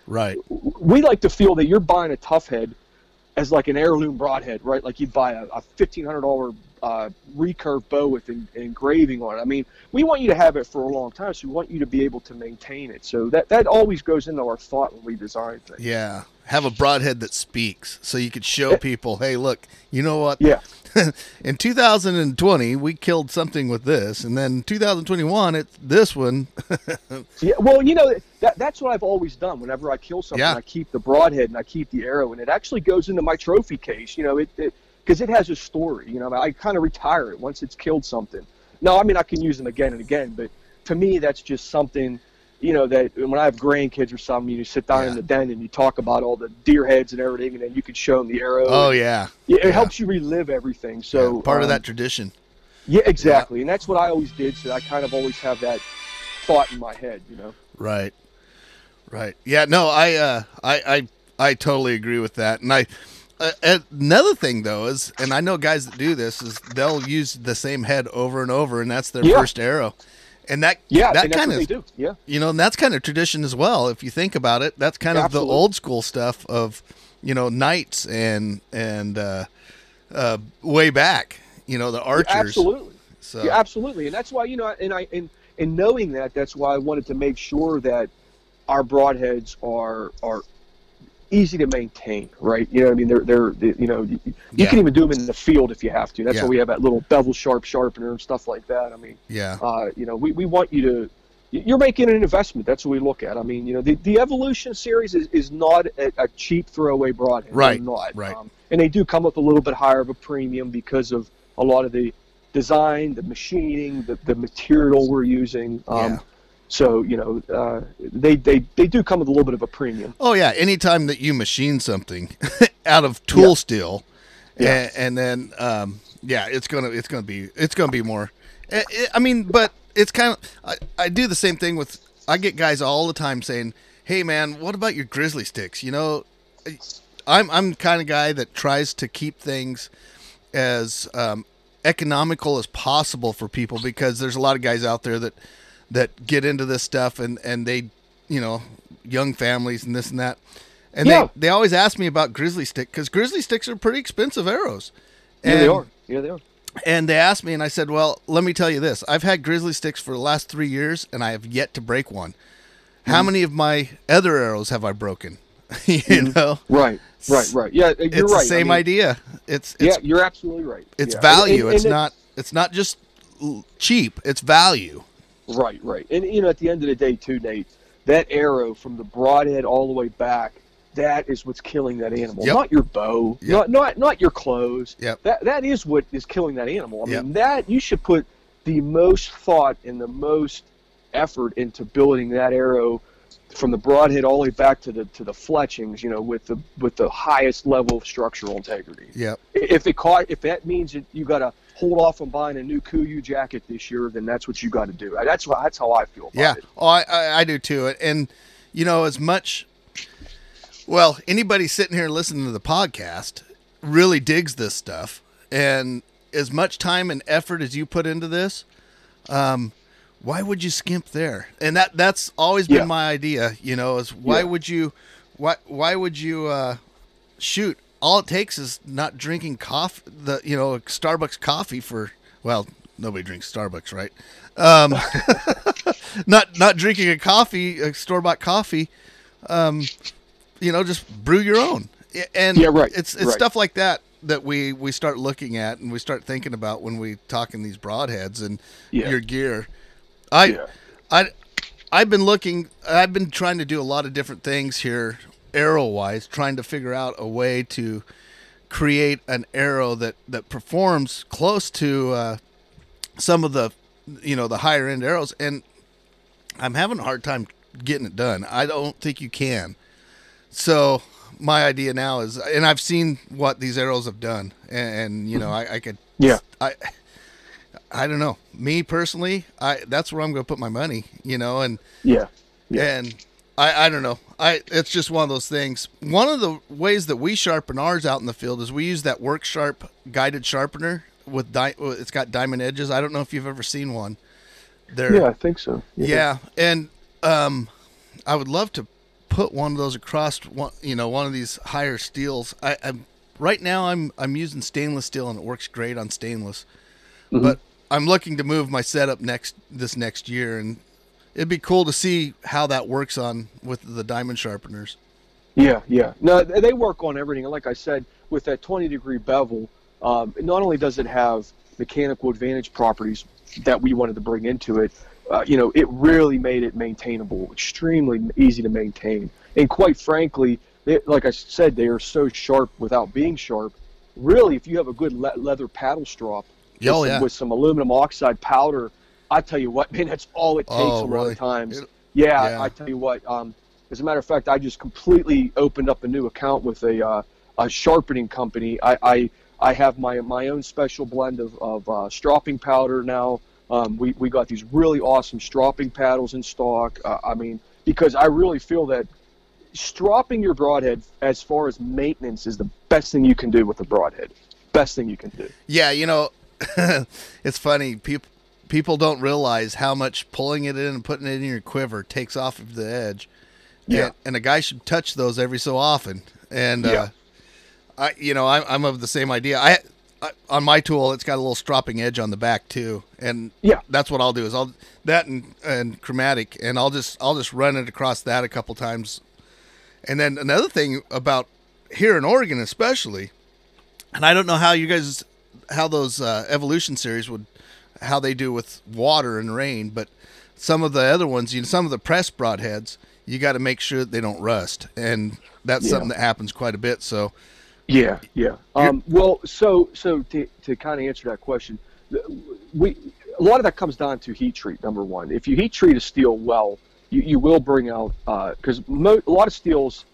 Right. We like to feel that you're buying a Tuffhead as like an heirloom broadhead, right? Like you'd buy a $1,500 recurve bow with engraving on it. I mean, we want you to have it for a long time, so we want you to be able to maintain it. So that always goes into our thought when we design things. Yeah. Have a broadhead that speaks so you could show people, hey, look, you know what? Yeah. In 2020, we killed something with this, and then 2021, it's this one. Yeah, well, that's what I've always done. Whenever I kill something, I keep the broadhead and I keep the arrow, and it actually goes into my trophy case. Because it has a story. I kind of retire it once it's killed something. No, I mean I can use them again and again, but to me that's just something. That when I have grandkids or something, you sit down in the den and you talk about all the deer heads and everything, and then you can show them the arrow. Oh, yeah. It helps you relive everything. So part of that tradition. Yeah, exactly. And that's what I always did. So I kind of always have that thought in my head, Right. Yeah, no, I totally agree with that. And another thing though is, and I know guys that do this, is they'll use the same head over and over, and that's their first arrow. And that kind of, and that's kind of tradition as well. If you think about it, that's kind of the old school stuff of, knights and way back, the archers. Absolutely. So absolutely. And that's why, in knowing that, that's why I wanted to make sure that our broadheads are easy to maintain, right? I mean, they're you can even do them in the field if you have to. That's why we have that little bevel sharpener and stuff like that. I mean, we want you to. You're making an investment. That's what we look at. I mean, the Evolution series is not a cheap throwaway broadhead. Right. They're not. Right. And they do come with a little bit higher of a premium because of a lot of the design, the machining, the material we're using. So, they do come with a little bit of a premium. Oh yeah. Anytime that you machine something out of tool steel, and then, it's going to be more, I mean, but it's kind of, I do the same thing I get guys all the time saying, hey man, what about your grizzly sticks? I'm the kind of guy that tries to keep things as, economical as possible for people, because there's a lot of guys out there that get into this stuff and they, young families and this and that. And they always ask me about grizzly stick, because grizzly sticks are pretty expensive arrows. Yeah, they are. Yeah, they are. And they asked me, and I said, well, let me tell you this. I've had grizzly sticks for the last 3 years, and I have yet to break one. How many of my other arrows have I broken? Right. Yeah, you're it's right. The same idea. It's you're absolutely right. It's value. And it's not just cheap. It's value. Right. And, at the end of the day, too, Nate, that arrow from the broadhead all the way back, that is what's killing that animal. Not your bow, not your clothes. That is what is killing that animal. I mean, that you should put the most thought and the most effort into building that arrow from the broadhead all the way back to the fletchings, with the highest level of structural integrity. Yeah. If that means that you got to hold off on buying a new Kuiu jacket this year, then that's what you got to do. That's how I feel about it. Oh, I do too. And as much, well, anybody sitting here listening to the podcast really digs this stuff, and as much time and effort as you put into this, why would you skimp there? And that's always been my idea, is why would you shoot? All it takes is not drinking coffee, Starbucks coffee for, well, nobody drinks Starbucks, right? Not drinking a store-bought coffee, just brew your own. And it's stuff like that we start looking at and we start thinking about when we talk in these broadheads and your gear. I've been trying to do a lot of different things here arrow-wise, trying to figure out a way to create an arrow that performs close to some of the the higher end arrows, and I'm having a hard time getting it done. I don't think you can. So my idea now is, and I've seen what these arrows have done, and I could I don't know, me personally, that's where I'm going to put my money, and and I don't know. It's just one of those things. One of the ways that we sharpen ours out in the field is we use that Work Sharp guided sharpener with it's got diamond edges. I don't know if you've ever seen one. I think so. Yeah, and I would love to put one of those across one of these higher steels. I'm right now I'm using stainless steel and it works great on stainless, but I'm looking to move my setup this next year, and it'd be cool to see how that works with the diamond sharpeners. Yeah. No, they work on everything. And like I said, with that 20-degree bevel, not only does it have mechanical advantage properties that we wanted to bring into it, it really made it maintainable, extremely easy to maintain. And quite frankly, like I said, they are so sharp without being sharp. Really, if you have a good leather paddle strop with some aluminum oxide powder, I tell you what, man, that's all it takes a lot of times. I tell you what, as a matter of fact, I just completely opened up a new account with a sharpening company. I have my own special blend of stropping powder now. We got these really awesome stropping paddles in stock. Because I really feel that stropping your broadhead, as far as maintenance, is the best thing you can do with a broadhead. Best thing you can do. Yeah, it's funny. People don't realize how much pulling it in and putting it in your quiver takes off of the edge. Yeah. And a guy should touch those every so often. And I'm of the same idea. I on my tool, it's got a little stropping edge on the back too, and that's what I'll do is and chromatic, and I'll just run it across that a couple times. And then another thing about here in Oregon, especially, and I don't know how those Evolution series how they do with water and rain, but some of the other ones, some of the press broadheads, you got to make sure that they don't rust, and that's something that happens quite a bit. So. Yeah. Well, so to kind of answer that question, a lot of that comes down to heat treat. Number one, if you heat treat a steel well, you will bring out because a lot of steels.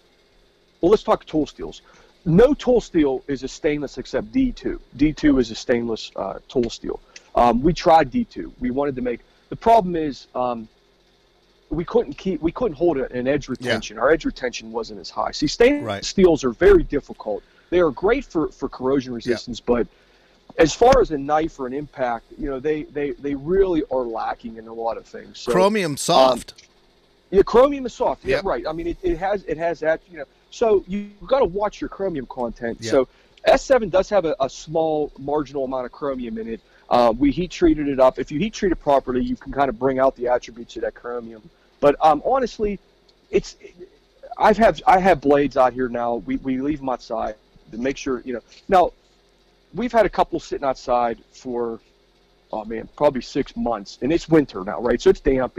Well, let's talk tool steels. No tool steel is a stainless except D2. D2 is a stainless tool steel. We tried D2. We wanted to make. The problem is we couldn't hold an edge retention. Our edge retention wasn't as high. See, stainless steels are very difficult. They are great for corrosion resistance, but as far as a knife or an impact, they really are lacking in a lot of things. So, chromium soft. Chromium is soft. Yeah, right. I mean, it has that. So you've got to watch your chromium content. Yep. So S7 does have a small marginal amount of chromium in it. We heat treated it up. If you heat treat it properly, you can kind of bring out the attributes of that chromium. But honestly, I have blades out here now. We leave them outside to make sure, Now, we've had a couple sitting outside for, probably 6 months, and it's winter now, right? So it's damp.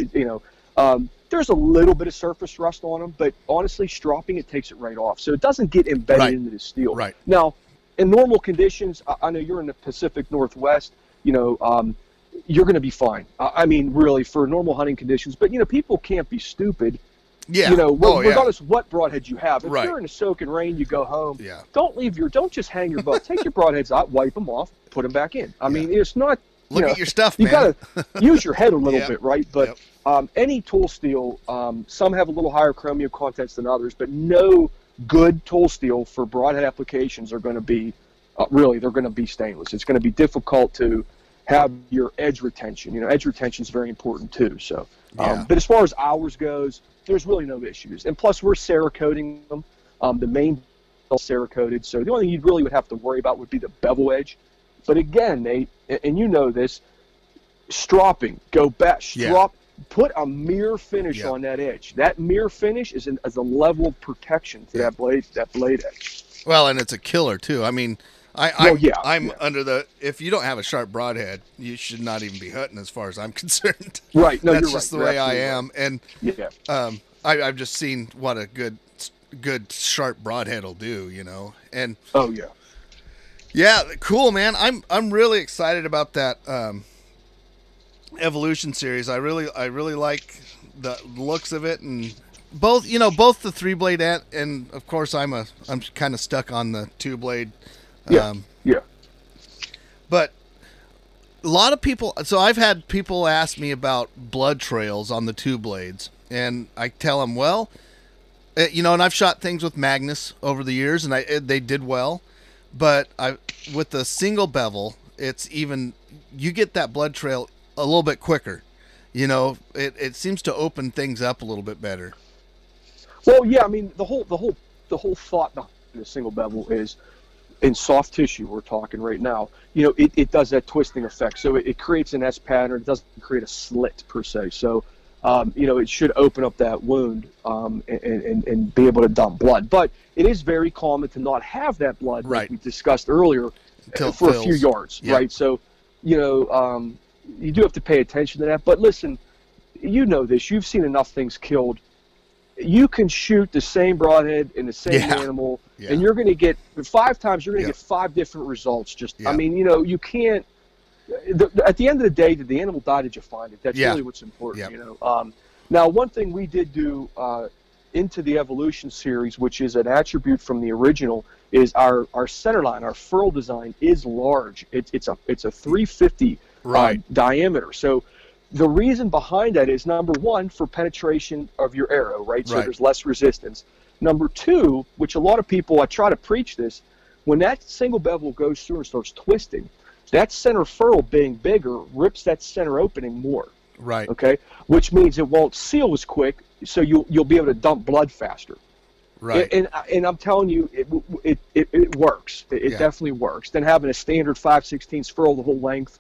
There's a little bit of surface rust on them, but honestly, stropping it takes it right off, so it doesn't get embedded into the steel. Right. Now, in normal conditions, I know you're in the Pacific Northwest. You're going to be fine. Really, for normal hunting conditions. But people can't be stupid. Yeah. Regardless of what broadhead you have. If you're in the soaking rain, you go home. Yeah. Don't just hang your boat. Take your broadheads out, wipe them off, put them back in. I mean, it's not. Look at your stuff, you man. You got to use your head a little bit, right? But Yep. Any tool steel, some have a little higher chromium contents than others, but no good tool steel for broadhead applications are going to be, really, they're going to be stainless. It's going to be difficult to have your edge retention. You know, edge retention is very important too. So, but as far as hours goes, there's really no issues. And plus, we're Cerakoting them. The main is Cerakoted, so the only thing you really would have to worry about would be the bevel edge. But again, Nate, and you know this, stropping, go back, put a mirror finish on that edge. That mirror finish is a level of protection to that blade edge. Well, and it's a killer too. I mean, I'm under the. If you don't have a sharp broadhead, you should not even be hunting, as far as I'm concerned. Right. No, that's you're just right. the way I Absolutely am. And I've just seen what a good sharp broadhead will do. You know. And yeah, cool, man. I'm really excited about that Evolution series. I really like the looks of it, and both the 3-blade and of course I'm kind of stuck on the 2-blade. But a lot of people. So I've had people ask me about blood trails on the 2 blades, and I tell them, well, and I've shot things with Magnus over the years, and they did well. But with the single bevel, it's even, you get that blood trail a little bit quicker. It seems to open things up a little bit better. Well, yeah, I mean the whole thought behind the single bevel is, in soft tissue we're talking right now, it does that twisting effect. So it creates an S pattern. It doesn't create a slit per se. So it should open up that wound and be able to dump blood. But it is very common to not have that blood, like we discussed earlier, for a few yards, right? So, you do have to pay attention to that. But listen, you know this. You've seen enough things killed. You can shoot the same broadhead in the same animal, and you're going to get 5 times. You're going to get 5 different results. I mean, you can't. At the end of the day, did the animal die? Did you find it? That's really what's important. Now, one thing we did do into the Evolution series, which is an attribute from the original, is our center line, our furl design is large. It's a 350 diameter. So the reason behind that is, number one, for penetration of your arrow, right? So there's less resistance. Number two, which a lot of people, I try to preach this, when that single bevel goes through and starts twisting, that center furl being bigger rips that center opening more. Right. Okay. Which means it won't seal as quick, so you'll be able to dump blood faster. Right. And I'm telling you, it works. It definitely works. Than having a standard 5/16 furl the whole length.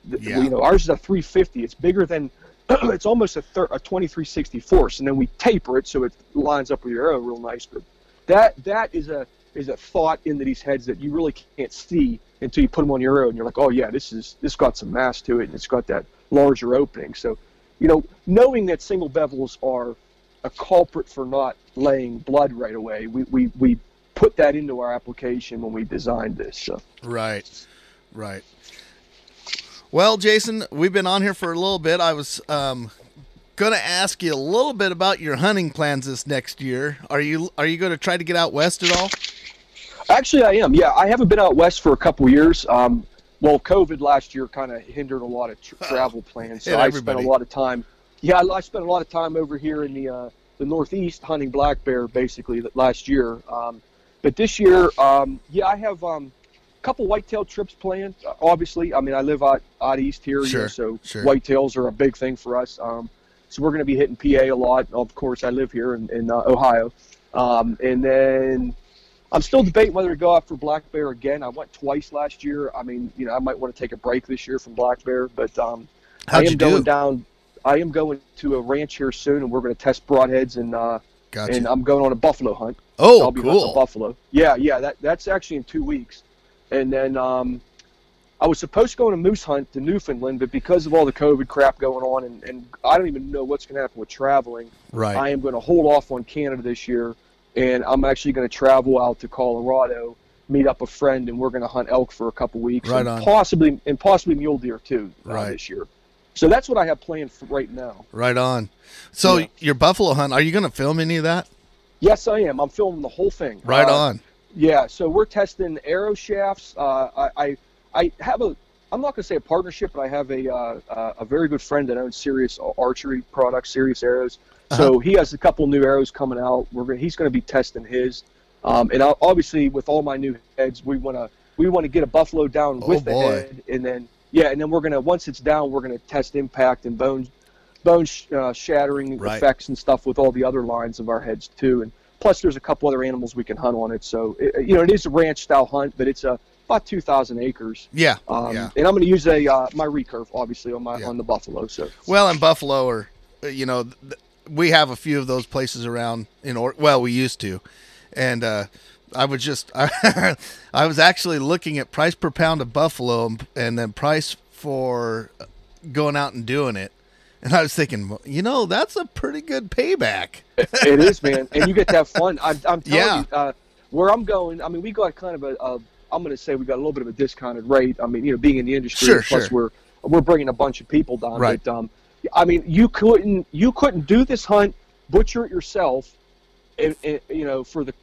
Ours is a 350. It's bigger than, it's almost a 23/64. And then we taper it so it lines up with your arrow real nice. But that is a thought into these heads that you really can't see until you put them on your arrow, and you're like, oh yeah, this got some mass to it, and it's got that larger opening. So, knowing that single bevels are a culprit for not laying blood right away, we put that into our application when we designed this. So. Right. Well, Jason, we've been on here for a little bit. I was going to ask you a little bit about your hunting plans this next year. Are you going to try to get out west at all? Actually, I am. Yeah, I haven't been out west for a couple years. Well, COVID last year kind of hindered a lot of travel plans. So I spent a lot of time. Yeah, I spent a lot of time over here in the Northeast hunting black bear basically last year. But this year, I have a couple whitetail trips planned. Obviously, I mean, I live out east here, so whitetails are a big thing for us. So we're going to be hitting PA a lot. Of course, I live here in Ohio. And then I'm still debating whether to go after black bear again. I went twice last year. I mean, I might want to take a break this year from black bear, but I am going to a ranch here soon, and we're going to test broadheads, and I'm going on a buffalo hunt. Oh, I'll be hunting buffalo. Yeah, that's actually in 2 weeks. And then I was supposed to go on a moose hunt to Newfoundland, but because of all the COVID crap going on, and I don't even know what's going to happen with traveling, I am going to hold off on Canada this year, and I'm actually going to travel out to Colorado, meet up a friend, and we're going to hunt elk for a couple weeks, possibly mule deer too this year. So that's what I have planned for right now. Right on. So your buffalo hunt, are you going to film any of that? Yes, I am. I'm filming the whole thing. Right on. Yeah, so we're testing arrow shafts. I I have I'm not going to say a partnership, but I have a very good friend that owns Serious Archery products, Serious Arrows. So he has a couple new arrows coming out. He's going to be testing his. And obviously, with all my new heads, we want to get a buffalo down with the head, and then we're gonna, once it's down, we're gonna test impact and bone shattering effects and stuff with all the other lines of our heads too. And plus, there's a couple other animals we can hunt on it. So it is a ranch style hunt, but it's about 2,000 acres. Yeah. And I'm going to use my recurve obviously on the buffalo. So well, in buffalo, or we have a few of those places around we used to, and I was actually looking at price per pound of buffalo and then price for going out and doing it. And I was thinking, that's a pretty good payback. It is, man. And you get to have fun. I'm telling you, where I'm going, I mean, we got kind of I'm going to say we got a little bit of a discounted rate. I mean, being in the industry, plus we're bringing a bunch of people down. Right. But, I mean, you couldn't do this hunt, butcher it yourself, and for the,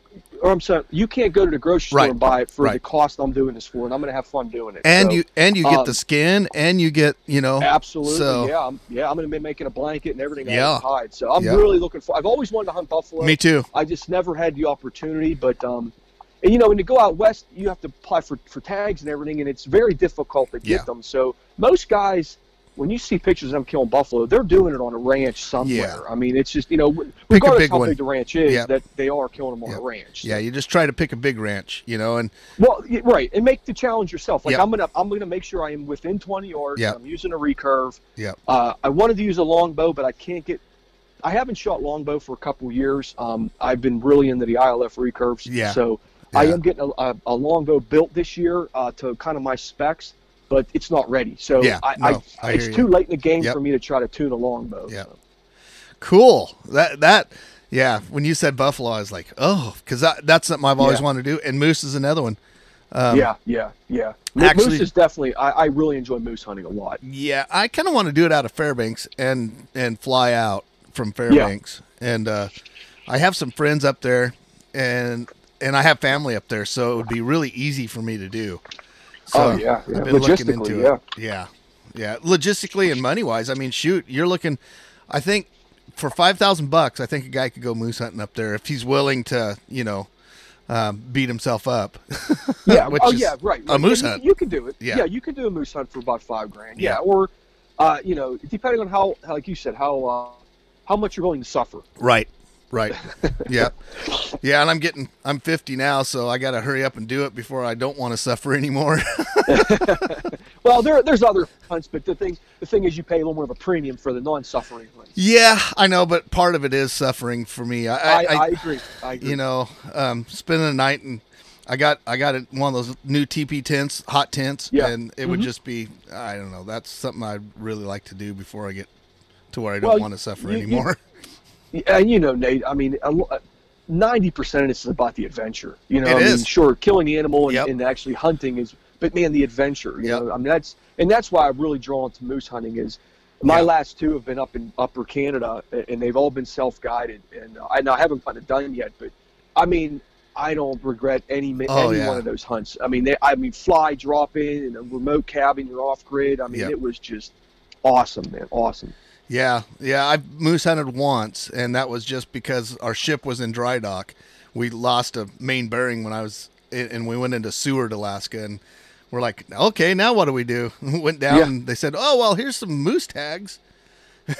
or I'm sorry, you can't go to the grocery store and buy it for the cost I'm doing this for, and I'm going to have fun doing it. And you get the skin, and you get, absolutely, so, I'm going to be making a blanket and everything out of hide. So I'm really looking for. I've always wanted to hunt buffalo. Me too. I just never had the opportunity, but and when you go out west, you have to apply for tags and everything, and it's very difficult to get them. So most guys, when you see pictures of them killing buffalo, they're doing it on a ranch somewhere. Yeah. I mean, it's just, regardless how big the ranch is, that they are killing them on a ranch. So. Yeah, you just try to pick a big ranch, and and make the challenge yourself. Like I'm gonna make sure I am within 20 yards. Yep. I'm using a recurve. Yeah. I wanted to use a longbow, but I haven't shot longbow for a couple years. I've been really into the ILF recurves. Yeah. So I am getting a longbow built this year to kind of my specs. But it's not ready, so it's too late in the game for me to try to tune a longbow. Yeah, so. Cool. When you said buffalo, I was like, because that's something I've always wanted to do, and moose is another one. Actually, moose is definitely. I really enjoy moose hunting a lot. Yeah, I kind of want to do it out of Fairbanks and fly out from Fairbanks, and I have some friends up there, and I have family up there, so it would be really easy for me to do. So I've been looking into it. Yeah. Logistically and money wise, I mean, shoot, you're looking. I think for $5,000, I think a guy could go moose hunting up there if he's willing to, beat himself up. Yeah. Right. A moose hunt. You can do it. Yeah. You can do a moose hunt for about $5,000. Yeah. Or, depending on how, like you said, how much you're willing to suffer. Right. Yeah. And I'm 50 now, so I got to hurry up and do it before I don't want to suffer anymore. Well, there's other hunts, but the thing is you pay a little more of a premium for the non-suffering hunts. Yeah, I know, but part of it is suffering for me. I agree. Spending the night, and I got one of those new TP tents, hot tents, and it would just be, I don't know, that's something I'd really like to do before I get to where I don't want to suffer anymore. And Nate, I mean, 90% of this is about the adventure. It is. Mean, sure, killing the animal and actually hunting is, but man, the adventure. You know, I mean, that's why I'm really drawn to moose hunting. Is my last two have been up in Upper Canada, and they've all been self-guided, and I haven't got it done yet, but I mean, I don't regret any one of those hunts. I mean, fly dropping and a remote cabin, you're off grid. I mean, it was just awesome, man, awesome. Yeah, I've moose hunted once, and that was just because our ship was in dry dock. We lost a main bearing and we went into Seward, Alaska, and we're like, okay, now what do we do? Went down, and they said, oh, well, here's some moose tags.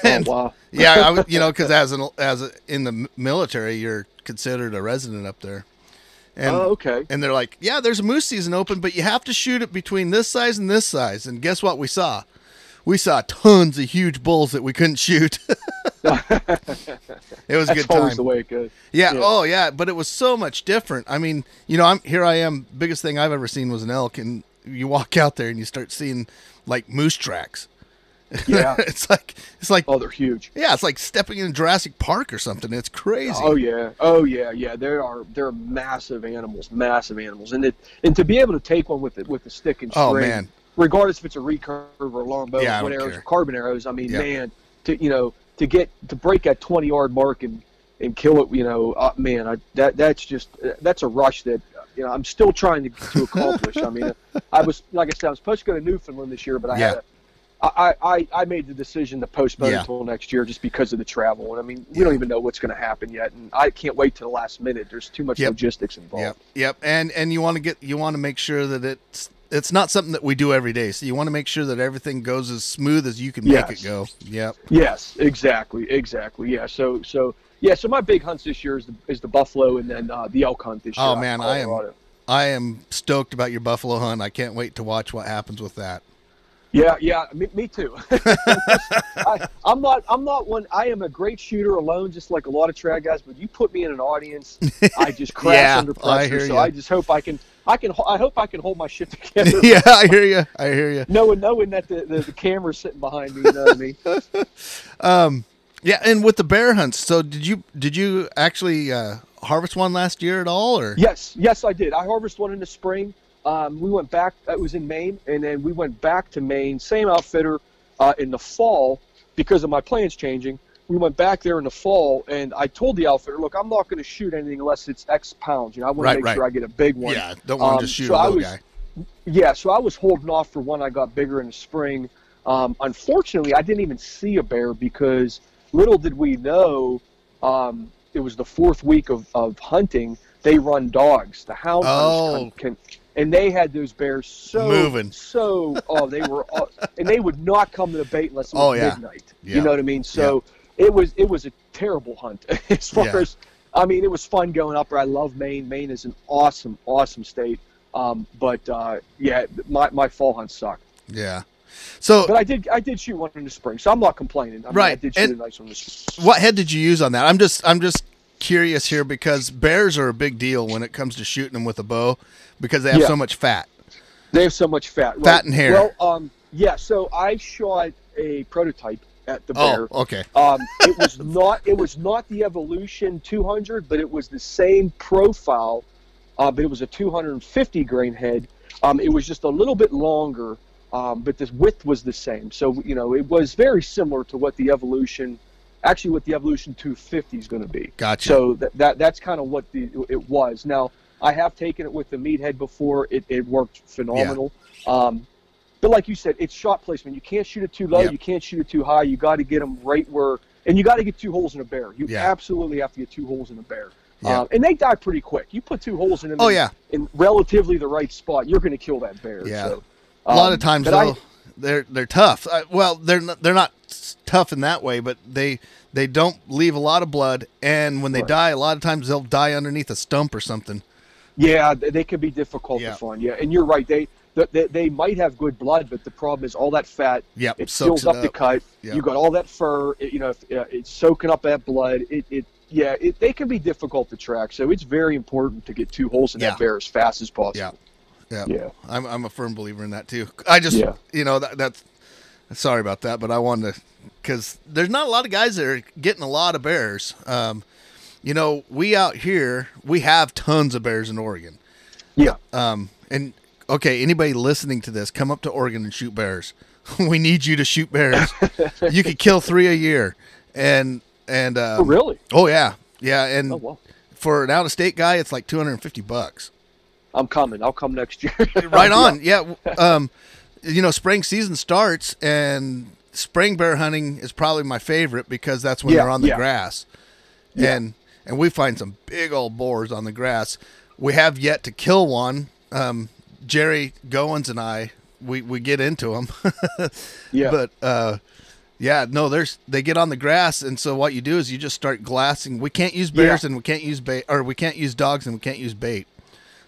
And, wow. Yeah, because as in the military, you're considered a resident up there. And, okay. And they're like, yeah, there's a moose season open, but you have to shoot it between this size and this size. And guess what we saw? We saw tons of huge bulls that we couldn't shoot. It was a good time. That's always the way it goes. Yeah. Oh, yeah. But it was so much different. I mean, I am. Biggest thing I've ever seen was an elk, and you walk out there and you start seeing like moose tracks. Yeah. it's like. Oh, they're huge. Yeah, it's like stepping in Jurassic Park or something. It's crazy. Oh yeah. They're massive animals, and to be able to take one with the stick and string. Oh man. Regardless if it's a recurve or a longbow, wood arrows or carbon arrows, I mean, man, to break that 20-yard mark and kill it, man, that's a rush that I'm still trying to accomplish. I mean, I was, like I said, I was supposed to go to Newfoundland this year, but I made the decision to postpone until next year just because of the travel. And I mean, we don't even know what's going to happen yet, and I can't wait till the last minute. There's too much logistics involved. Yep. And you want to make sure that it's not something that we do every day. So you want to make sure that everything goes as smooth as you can make it go. Yep. Yes, exactly. Yeah. So my big hunts this year is the buffalo, and then the elk hunt this year. Oh man, I am stoked about your buffalo hunt. I can't wait to watch what happens with that. Yeah, me too. I'm not one. I am a great shooter alone, just like a lot of trad guys. But you put me in an audience, I just crash under pressure. So I just hope I hope I can hold my shit together. Yeah, I hear you. Knowing that the camera's sitting behind me, you know what I mean? Yeah, and with the bear hunts. So did you actually harvest one last year at all, or? Yes, I did. I harvested one in the spring. We went back. It was in Maine, and then we went back to Maine. Same outfitter in the fall because of my plans changing. We went back there in the fall, and I told the outfitter, "Look, I'm not going to shoot anything unless it's X pounds. I want to make sure I get a big one. Yeah, don't want to just shoot a little guy." Yeah, so I was holding off for when I got bigger in the spring. Unfortunately, I didn't even see a bear because little did we know it was the 4th week of hunting. They run dogs. The hound hunters can and they had those bears moving. They were, and they would not come to the bait unless it was midnight. Yeah. You know what I mean? So it was a terrible hunt as far as, I mean, it was fun going up there. I love Maine. Maine is an awesome state. But my fall hunt sucked. Yeah. So, but I did shoot one in the spring, so I'm not complaining. I did shoot a nice one in the spring. What head did you use on that? I'm just curious here because bears are a big deal when it comes to shooting them with a bow because they have so much fat. They have so much fat. Right? Fat and hair. Well, so I shot a prototype at the bear. Oh, okay. It was not the Evolution 200, but it was the same profile, but it was a 250 grain head. It was just a little bit longer, but the width was the same. So it was very similar to what the Evolution. Actually, what the Evolution 250 is going to be. Gotcha. So that's kind of what it was. Now, I have taken it with the meathead before. It worked phenomenal. Yeah. But like you said, it's shot placement. You can't shoot it too low. Yep. You can't shoot it too high. You got to get them right where, and you got to get 2 holes in a bear. You absolutely have to get 2 holes in a bear. Yeah. And they die pretty quick. You put 2 holes in them in relatively the right spot, you're going to kill that bear. Yeah. So, a lot of times, though, they're tough. Well, they're not tough in that way, but they don't leave a lot of blood, and when they die, a lot of times they'll die underneath a stump or something. Yeah, they can be difficult to find. Yeah, and you're right. They might have good blood, but the problem is all that fat. It fills up the cut. Yep. You got all that fur. It's soaking up that blood. They can be difficult to track. So it's very important to get 2 holes in that bear as fast as possible. Yeah. I'm a firm believer in that too. I just that's sorry about that, but I wanted to, because there's not a lot of guys that are getting a lot of bears. We out here, we have tons of bears in Oregon. Yeah. And okay, anybody listening to this, come up to Oregon and shoot bears. We need you to shoot bears. You could kill 3 a year. And oh, really? Oh yeah. Yeah. And for an out of state guy, it's like $250. I'm coming. I'll come next year. Right on. Yeah. Spring season starts, and spring bear hunting is probably my favorite because that's when they're on the grass. Yeah. And we find some big old boars on the grass. We have yet to kill one. Jerry Goins and I, we get into them. Yeah. But they get on the grass, and so what you do is you just start glassing. We can't use bears and we can't use bait, or we can't use dogs and we can't use bait.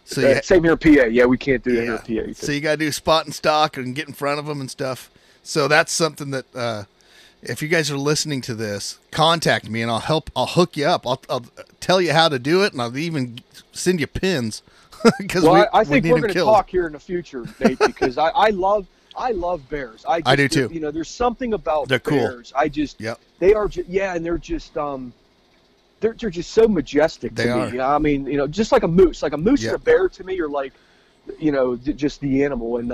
So same here in PA. Yeah, we can't do that here in PA. So you got to do spot and stock and get in front of them and stuff. So that's something that if you guys are listening to this, contact me and I'll hook you up. I'll tell you how to do it, and I'll even send you pins. I think we're going to talk here in the future, Nate, because I love bears. I do too. There's something about they're bears. Cool. They are and they're just they're just so majestic to me. I mean, just like a moose. Like a moose and a bear to me are like, just the animal. And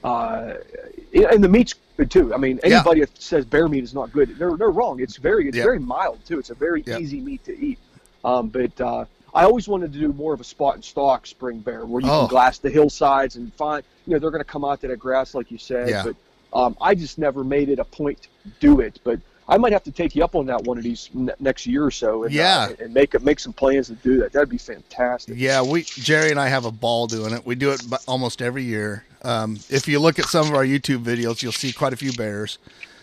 the meat's good too. I mean, anybody that says bear meat is not good, they're wrong. It's very mild too. It's a very easy meat to eat. But I always wanted to do more of a spot and stalk spring bear where you can glass the hillsides and find, they're going to come out to that grass like you said. Yeah. But I just never made it a point to do it. But I might have to take you up on that one of these next year or so, and, and make some plans to do that. That'd be fantastic. Yeah, Jerry and I have a ball doing it. We do it almost every year. If you look at some of our YouTube videos, you'll see quite a few bears.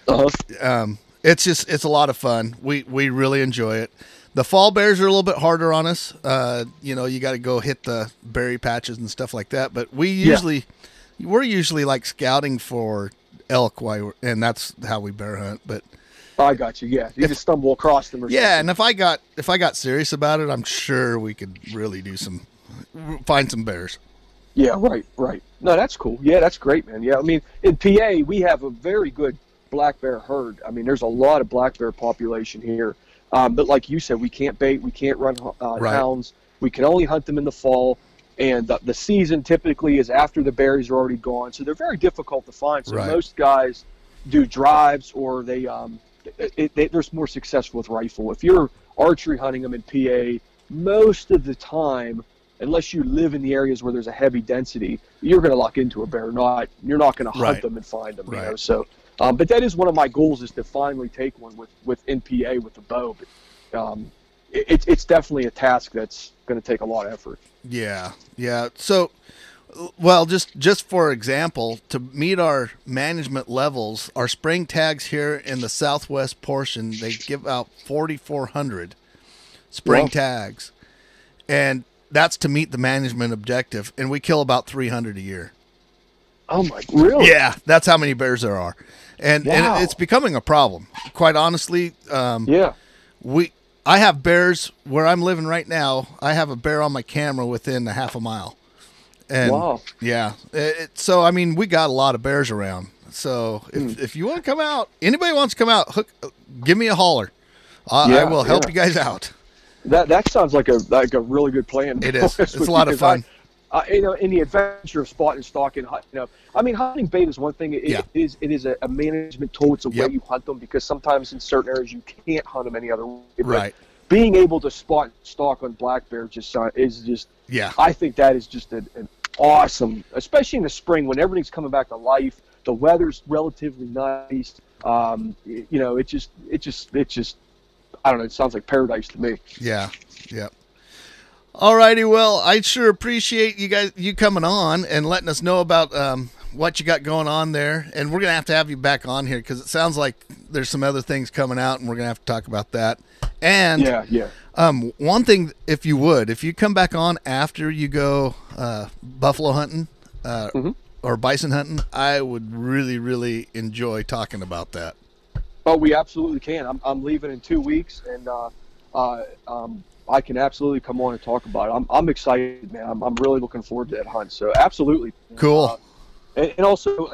It's a lot of fun. We really enjoy it. The fall bears are a little bit harder on us. You got to go hit the berry patches and stuff like that. But we're usually like scouting for elk, and that's how we bear hunt. But I got you. Yeah, you just stumble across them. And if I got serious about it, I'm sure we could really find some bears. Yeah, right. No, that's cool. Yeah, that's great, man. Yeah, I mean, in PA we have a very good black bear herd. I mean, there's a lot of black bear population here. But like you said, we can't bait, we can't run hounds. We can only hunt them in the fall, and the season typically is after the berries are already gone. So they're very difficult to find. So most guys do drives, or they're more successful with rifle. If you're archery hunting them in PA, most of the time, unless you live in the areas where there's a heavy density, you're going to lock into a bear. You're not going to hunt them and find them. You know? So, but that is one of my goals, is to finally take one with NPA with the bow. But it's definitely a task that's going to take a lot of effort. Yeah. So, well, just for example, to meet our management levels, our spring tags here in the southwest portion, they give out 4,400 spring tags, and that's to meet the management objective, and we kill about 300 a year. Oh my, really? Yeah, that's how many bears there are, and it's becoming a problem. Quite honestly, I have bears where I'm living right now. I have a bear on my camera within a half a mile. And so I mean, we got a lot of bears around. So if you want to come out, anybody wants to come out, give me a holler. I will help you guys out. That sounds like a really good plan. It is. It's a lot of fun. In the adventure of spot and stalking, I mean, hunting bait is one thing. It is a management tool. It's a way you hunt them, because sometimes in certain areas you can't hunt them any other way. But being able to spot and stalk on black bear is just I think that is just an awesome, especially in the spring when everything's coming back to life. The weather's relatively nice. It just I don't know. It sounds like paradise to me. Yeah. Alrighty, well, I sure appreciate you coming on and letting us know about what you got going on there, and we're gonna have you back on here, because it sounds like there's some other things coming out, and we're gonna have to talk about that. And one thing, if you come back on after you go buffalo hunting or bison hunting, I would really, really enjoy talking about that. Oh, we absolutely can. I'm leaving in 2 weeks, and I can absolutely come on and talk about it. I'm excited, man. I'm really looking forward to that hunt. So absolutely. Cool. And also,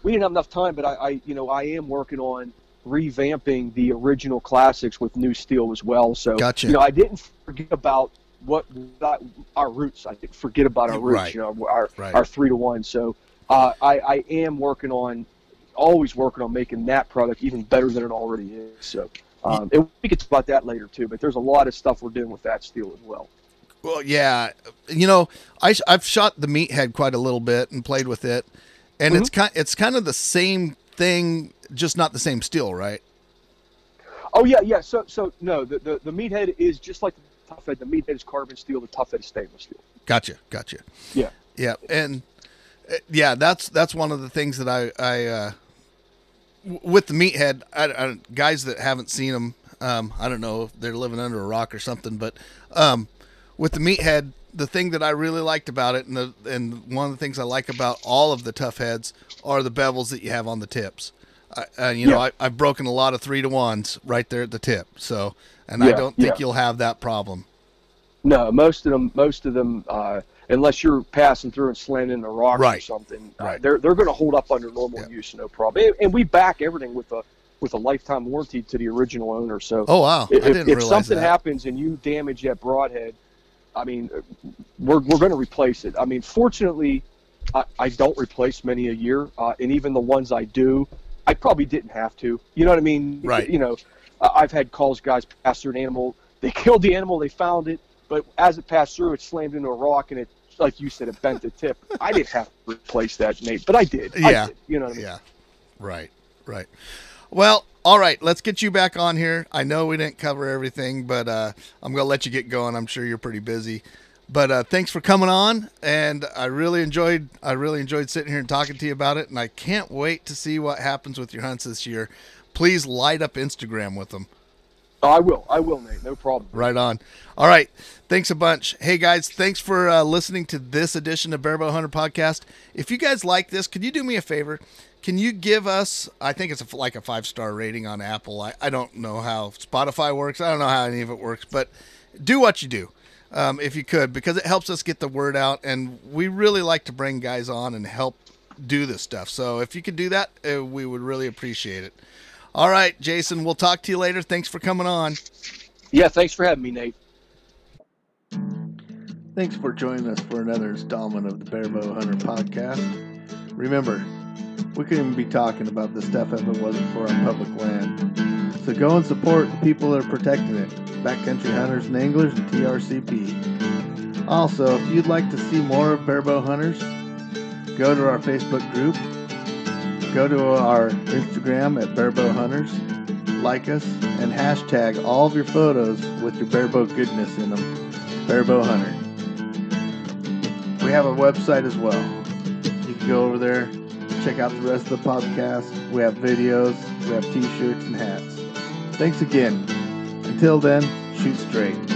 we didn't have enough time, but I am working on revamping the original classics with new steel as well. So, gotcha. I didn't forget about our roots. I didn't forget about our roots. Our 3-to-1. So, I am always working on making that product even better than it already is. So. And we could talk about that later too, but there's a lot of stuff we're doing with that steel as well. Well, yeah, I've shot the meathead quite a little bit and played with it, and it's kind of the same thing, just not the same steel, right? Oh yeah. So no, the meathead is just like the Tuffhead. The meathead is carbon steel. The Tuffhead is stainless steel. Gotcha. Yeah, and that's one of the things that I with the meathead, guys that haven't seen them, I don't know if they're living under a rock or something, but with the meathead, the thing that I really liked about it, and one of the things I like about all of the Tuffheads, are the bevels that you have on the tips. I've broken a lot of 3-to-1s right there at the tip, so I don't think you'll have that problem. No, most of them, unless you're passing through and slanting a rock or something, they're going to hold up under normal use, no problem. And we back everything with a lifetime warranty to the original owner. So, if something happens and you damage that broadhead, I mean, we're going to replace it. I mean, fortunately, I don't replace many a year, and even the ones I do, I probably didn't have to. You know what I mean? Right. I've had calls, guys pass through an animal, they killed the animal, they found it, But as it passed through, it slammed into a rock, and it, like you said, it bent the tip. I didn't have to replace that, Nate, but I did. Yeah. I did, you know what I mean? Yeah. Right. Well, all right, let's get you back on here. I know we didn't cover everything, but I'm going to let you get going. I'm sure you're pretty busy. But thanks for coming on, and I really enjoyed sitting here and talking to you about it, and I can't wait to see what happens with your hunts this year. Please light up Instagram with them. Oh, I will, Nate. No problem. Right on. All right. Thanks a bunch. Hey, guys, thanks for listening to this edition of Barebow Hunter Podcast. If you guys like this, could you do me a favor? Can you give us, I think it's like a 5-star rating on Apple. I don't know how Spotify works. I don't know how any of it works, but do what you do if you could, because it helps us get the word out, and we really like to bring guys on and help do this stuff. So if you could do that, we would really appreciate it. All right, Jason, we'll talk to you later. Thanks for coming on. Yeah, thanks for having me, Nate. Thanks for joining us for another installment of the Barebow Hunter Podcast. Remember, we couldn't even be talking about this stuff if it wasn't for our public land. So go and support the people that are protecting it. Backcountry Hunters and Anglers and TRCP. Also, if you'd like to see more of Barebow Hunters, go to our Facebook group. Go to our Instagram at Barebow Hunters. Like us and hashtag all of your photos with your barebow goodness in them. Barebow Hunter. We have a website as well. You can go over there, check out the rest of the podcast. We have videos, we have t-shirts and hats. Thanks again. Until then, shoot straight.